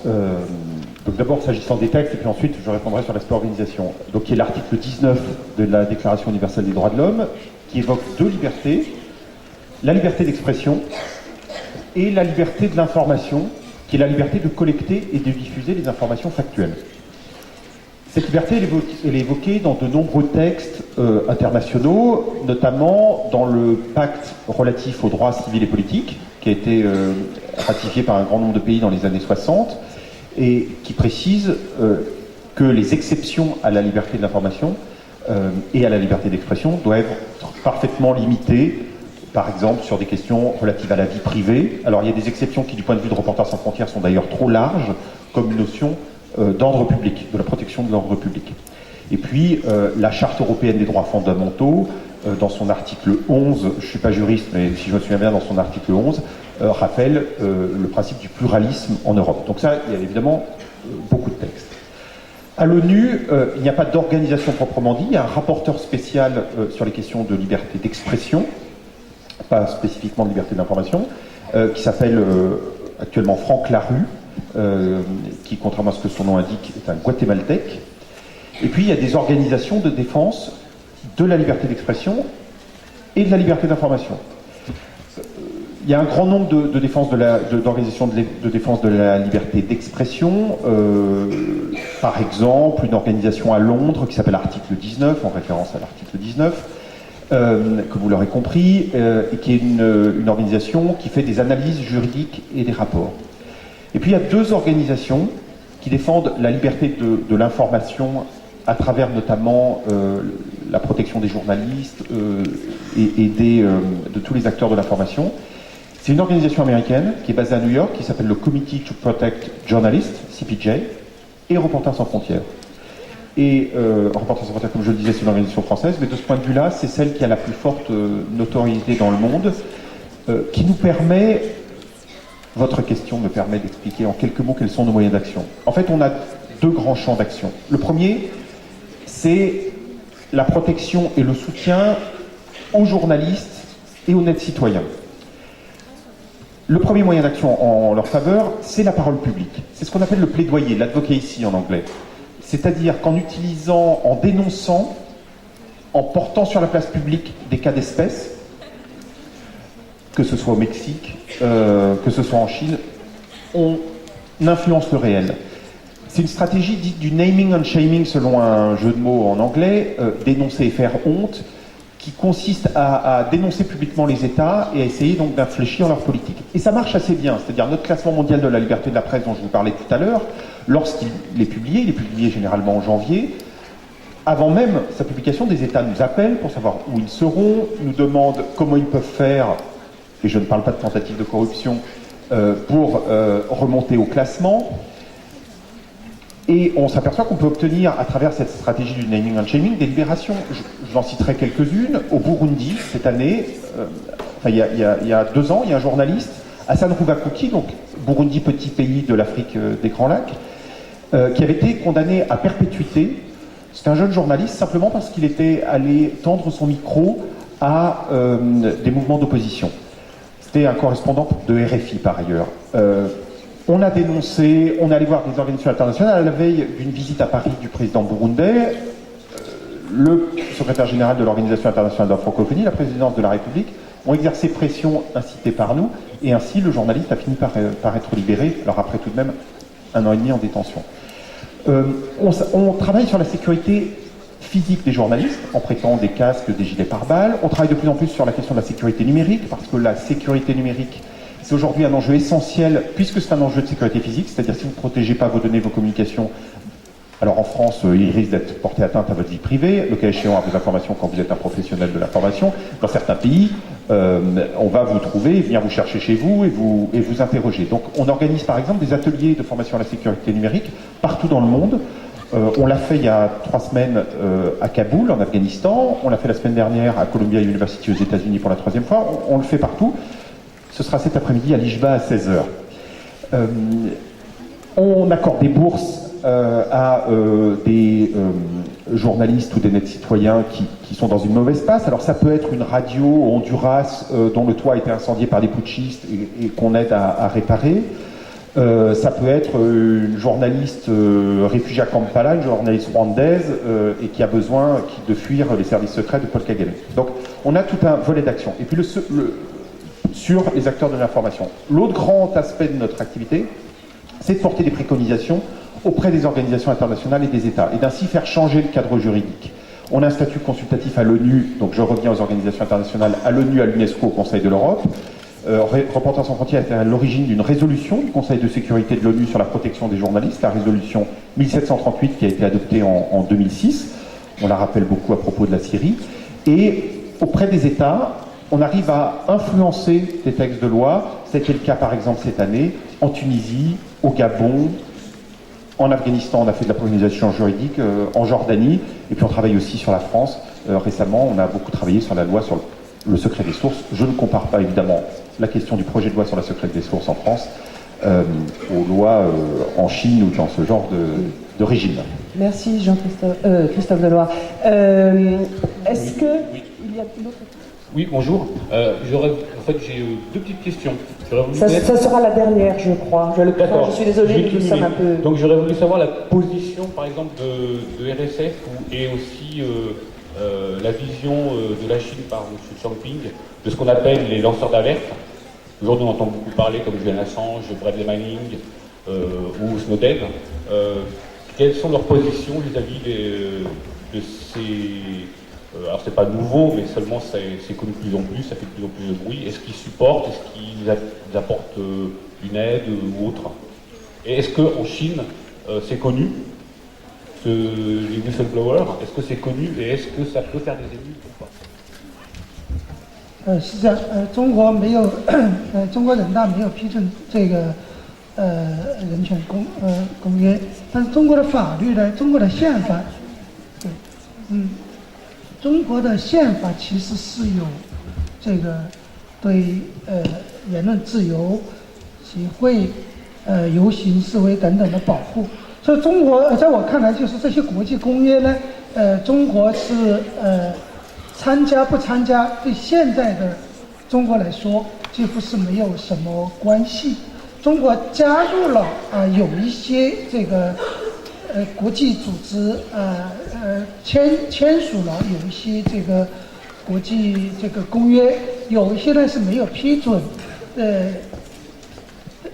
Donc d'abord, s'agissant des textes, et puis ensuite, je répondrai sur l'aspect organisation. Donc, il y a l'article 19 de la Déclaration universelle des droits de l'homme, qui évoque 2 libertés. La liberté d'expression et la liberté de l'information, qui est la liberté de collecter et de diffuser les informations factuelles. Cette liberté, elle est évoquée dans de nombreux textes internationaux, notamment dans le pacte relatif aux droits civils et politiques, qui a été ratifié par un grand nombre de pays dans les années 60, et qui précise que les exceptions à la liberté de l'information et à la liberté d'expression doivent être parfaitement limitées, par exemple sur des questions relatives à la vie privée. Alors il y a des exceptions qui, du point de vue de Reporters sans frontières, sont d'ailleurs trop larges, comme une notion d'ordre public, de la protection de l'ordre public. Et puis, la Charte européenne des droits fondamentaux, dans son article 11, je ne suis pas juriste, mais si je me souviens bien, dans son article 11, rappelle le principe du pluralisme en Europe. Donc ça, il y a évidemment beaucoup de textes. À l'ONU, il n'y a pas d'organisation proprement dit, il y a un rapporteur spécial sur les questions de liberté d'expression, pas spécifiquement de liberté d'information, qui s'appelle actuellement Franck Larue, qui, contrairement à ce que son nom indique, est un guatémaltèque. Et puis il y a des organisations de défense de la liberté d'expression et de la liberté d'information. Il y a un grand nombre d'organisations de défense de la liberté d'expression. Par exemple, une organisation à Londres qui s'appelle Article 19, en référence à l'article 19, que vous l'aurez compris, et qui est une organisation qui fait des analyses juridiques et des rapports. Et puis il y a deux organisations qui défendent la liberté de l'information à travers notamment la protection des journalistes et de tous les acteurs de l'information. C'est une organisation américaine qui est basée à New York, qui s'appelle le Committee to Protect Journalists, CPJ, et Reporters sans frontières. Et Reporters sans frontières, comme je le disais, c'est une organisation française, mais de ce point de vue-là, c'est celle qui a la plus forte notoriété dans le monde, qui nous permet... Votre question me permet d'expliquer en quelques mots quels sont nos moyens d'action. En fait, on a deux grands champs d'action. Le premier, c'est la protection et le soutien aux journalistes et honnêtes citoyens. Le premier moyen d'action en leur faveur, c'est la parole publique. C'est ce qu'on appelle le plaidoyer, l'advocacy en anglais. C'est-à-dire qu'en utilisant, en dénonçant, en portant sur la place publique des cas d'espèce, que ce soit au Mexique, que ce soit en Chine, on influence le réel. C'est une stratégie dite du naming and shaming, selon un jeu de mots en anglais, dénoncer et faire honte, qui consiste à dénoncer publiquement les États et à essayer donc d'infléchir leur politique. Et ça marche assez bien, c'est-à-dire notre classement mondial de la liberté de la presse dont je vous parlais tout à l'heure, lorsqu'il est publié généralement en janvier. Avant même sa publication, des États nous appellent pour savoir où ils seront, nous demandent comment ils peuvent faire, et je ne parle pas de tentative de corruption, pour remonter au classement. Et on s'aperçoit qu'on peut obtenir, à travers cette stratégie du naming and shaming, des libérations. J'en citerai quelques-unes. Au Burundi, cette année, il y a 2 ans, il y a un journaliste, Hassan Ruvakuki, donc Burundi, petit pays de l'Afrique des Grands Lacs, qui avait été condamné à perpétuité. C'était un jeune journaliste, simplement parce qu'il était allé tendre son micro à des mouvements d'opposition. C'était un correspondant de RFI, par ailleurs. On a dénoncé, on est allé voir des organisations internationales à la veille d'une visite à Paris du président burundais. Le secrétaire général de l'Organisation internationale de la francophonie, la présidence de la République, ont exercé pression incitée par nous, et ainsi le journaliste a fini par être libéré, alors après tout de même 1 an et demi en détention. On travaille sur la sécurité physique des journalistes, en prêtant des casques, des gilets pare-balles. On travaille de plus en plus sur la question de la sécurité numérique, parce que la sécurité numérique, c'est aujourd'hui un enjeu essentiel, puisque c'est un enjeu de sécurité physique, c'est-à-dire si vous ne protégez pas vos données, vos communications, alors en France, il risque d'être porté atteinte à votre vie privée, le cas échéant à vos informations quand vous êtes un professionnel de l'information. Dans certains pays, on va vous trouver, venir vous chercher chez vous et vous interroger. Donc on organise par exemple des ateliers de formation à la sécurité numérique partout dans le monde. On l'a fait il y a 3 semaines à Kaboul, en Afghanistan. On l'a fait la semaine dernière à Columbia University aux États-Unis pour la 3e fois. On le fait partout. Ce sera cet après-midi à Lijba à 16h. On accorde des bourses à des journalistes ou des nets citoyens qui sont dans une mauvaise passe. Alors ça peut être une radio au Honduras dont le toit a été incendié par des putschistes et qu'on aide à réparer. Ça peut être une journaliste réfugiée à Kampala, une journaliste rwandaise et qui a besoin de fuir les services secrets de Paul Kagame. Donc on a tout un volet d'action. Et puis sur les acteurs de l'information. L'autre grand aspect de notre activité, c'est de porter des préconisations auprès des organisations internationales et des États, et d'ainsi faire changer le cadre juridique. On a un statut consultatif à l'ONU, donc je reviens aux organisations internationales, à l'ONU, à l'UNESCO, au Conseil de l'Europe. Reporters sans frontières était à l'origine d'une résolution du Conseil de sécurité de l'ONU sur la protection des journalistes, la résolution 1738 qui a été adoptée en 2006. On la rappelle beaucoup à propos de la Syrie. Et auprès des États, on arrive à influencer des textes de loi. C'était le cas par exemple cette année en Tunisie, au Gabon, en Afghanistan, on a fait de la préconisation juridique, en Jordanie, et puis on travaille aussi sur la France. Récemment, on a beaucoup travaillé sur la loi sur le secret des sources. Je ne compare pas évidemment la question du projet de loi sur la secret des sources en France aux lois en Chine ou dans ce genre de régime. Merci Jean-Christophe Deloire. Est-ce que il y a une autre question? Oui, bonjour. J'ai deux petites questions. Ça sera la dernière, je crois. Je le crains, je suis désolée, nous sommes un peu... Donc j'aurais voulu savoir la position, par exemple, de RSF et aussi la vision de la Chine par M. Champing de ce qu'on appelle les lanceurs d'alerte. Aujourd'hui, on entend beaucoup parler, comme Julian Assange, Bradley Manning ou Snowden. Quelles sont leurs positions vis-à-vis de ces... alors c'est pas nouveau, mais seulement c'est connu de plus en plus, ça fait de plus en plus de bruit. Est-ce qu'ils supportent, est-ce qu'ils apportent une aide ou autre? Et est-ce qu'en Chine, c'est connu, les whistleblowers? Est-ce que c'est connu et est-ce que ça peut faire des émules ou pas? 是这样，中国人大没有批准这个人权公约，但是中国的法律呢，中国的宪法，中国的宪法其实是有这个对言论自由、集会、游行、示威等等的保护。所以中国在我看来，就是这些国际公约呢，中国是参加不参加，对现在的中国来说几乎是没有什么关系。中国加入了有一些这个国际组织签署了有一些这个国际这个公约，有一些呢是没有批准，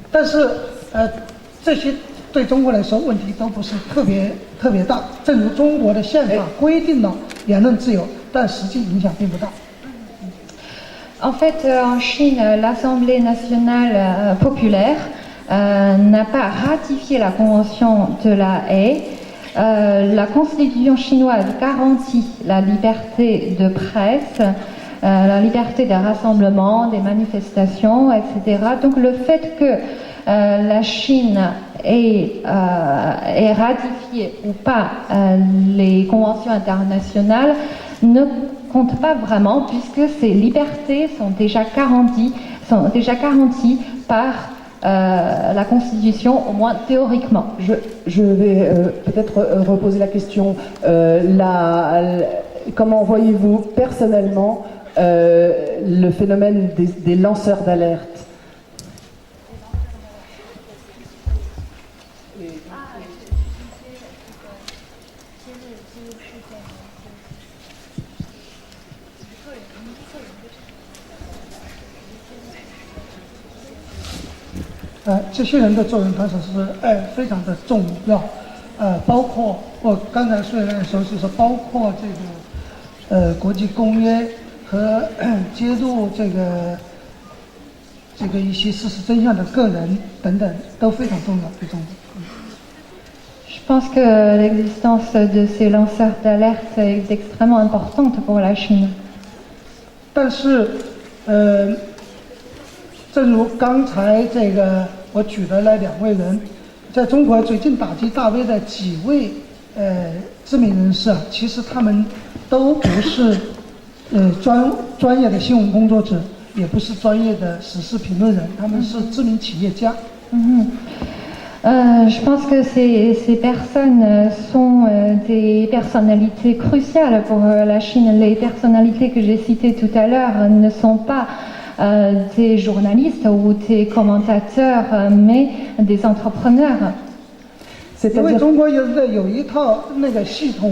但是这些对中国来说问题都不是特别大。正如中国的宪法规定了言论自由，但实际影响并不大。En fait, en Chine, l'Assemblée nationale populaire n'a pas ratifié la Convention de la Haye. La Constitution chinoise garantit la liberté de presse, la liberté des rassemblements, des manifestations, etc. Donc le fait que la Chine ait ratifié ou pas les conventions internationales ne compte pas vraiment, puisque ces libertés sont déjà garanties par la Constitution, au moins théoriquement. Je vais peut-être reposer la question. Comment voyez-vous personnellement le phénomène des lanceurs d'alerte? 这些人的作用，它是非常的重要，包括我刚才说的时候，就是包括这个国际公约和揭露这个一些事实真相的个人等等，都非常重要，对中国。Je pense que l'existence de ces lanceurs d'alerte est extrêmement importante pour la Chine. 但是，正如刚才这个我举的那2位人，在中国最近打击大 V 的几位知名人士其实他们都不是专业的新闻工作者，也不是专业的时事评论人，他们是知名企业家。Je pense que ces personnes sont des personnalités cruciales pour la Chine. Les personnalités que j'ai citées tout à l'heure ne sont pas des journalistes ou des commentateurs, mais des entrepreneurs. 因为中国有一套那个系统，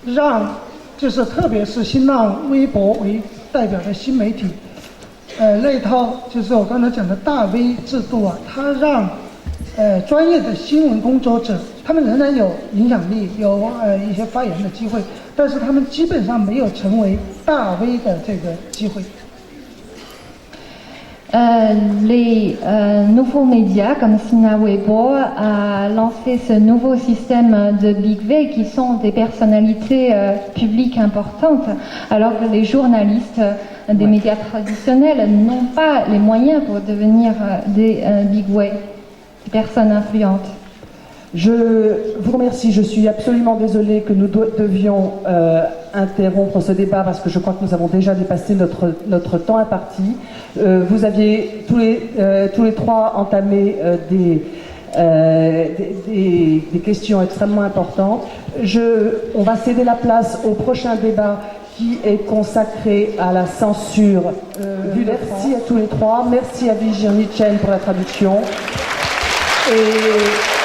让就是特别是新浪微博为代表的新媒体，那套就是我刚才讲的大 V 制度它让专业的新闻工作者，他们仍然有影响力，有一些发言的机会，但是他们基本上没有成为大 V 的这个机会。Les nouveaux médias comme Sina Weibo a lancé ce nouveau système de Big V qui sont des personnalités publiques importantes, alors que les journalistes des médias traditionnels n'ont pas les moyens pour devenir des Big V, des personnes influentes. Je vous remercie, je suis absolument désolée que nous devions interrompre ce débat parce que je crois que nous avons déjà dépassé notre temps imparti. Vous aviez tous les trois entamé des questions extrêmement importantes. On va céder la place au prochain débat qui est consacré à la censure. Merci à tous les trois, merci à Virginie Chen pour la traduction. Et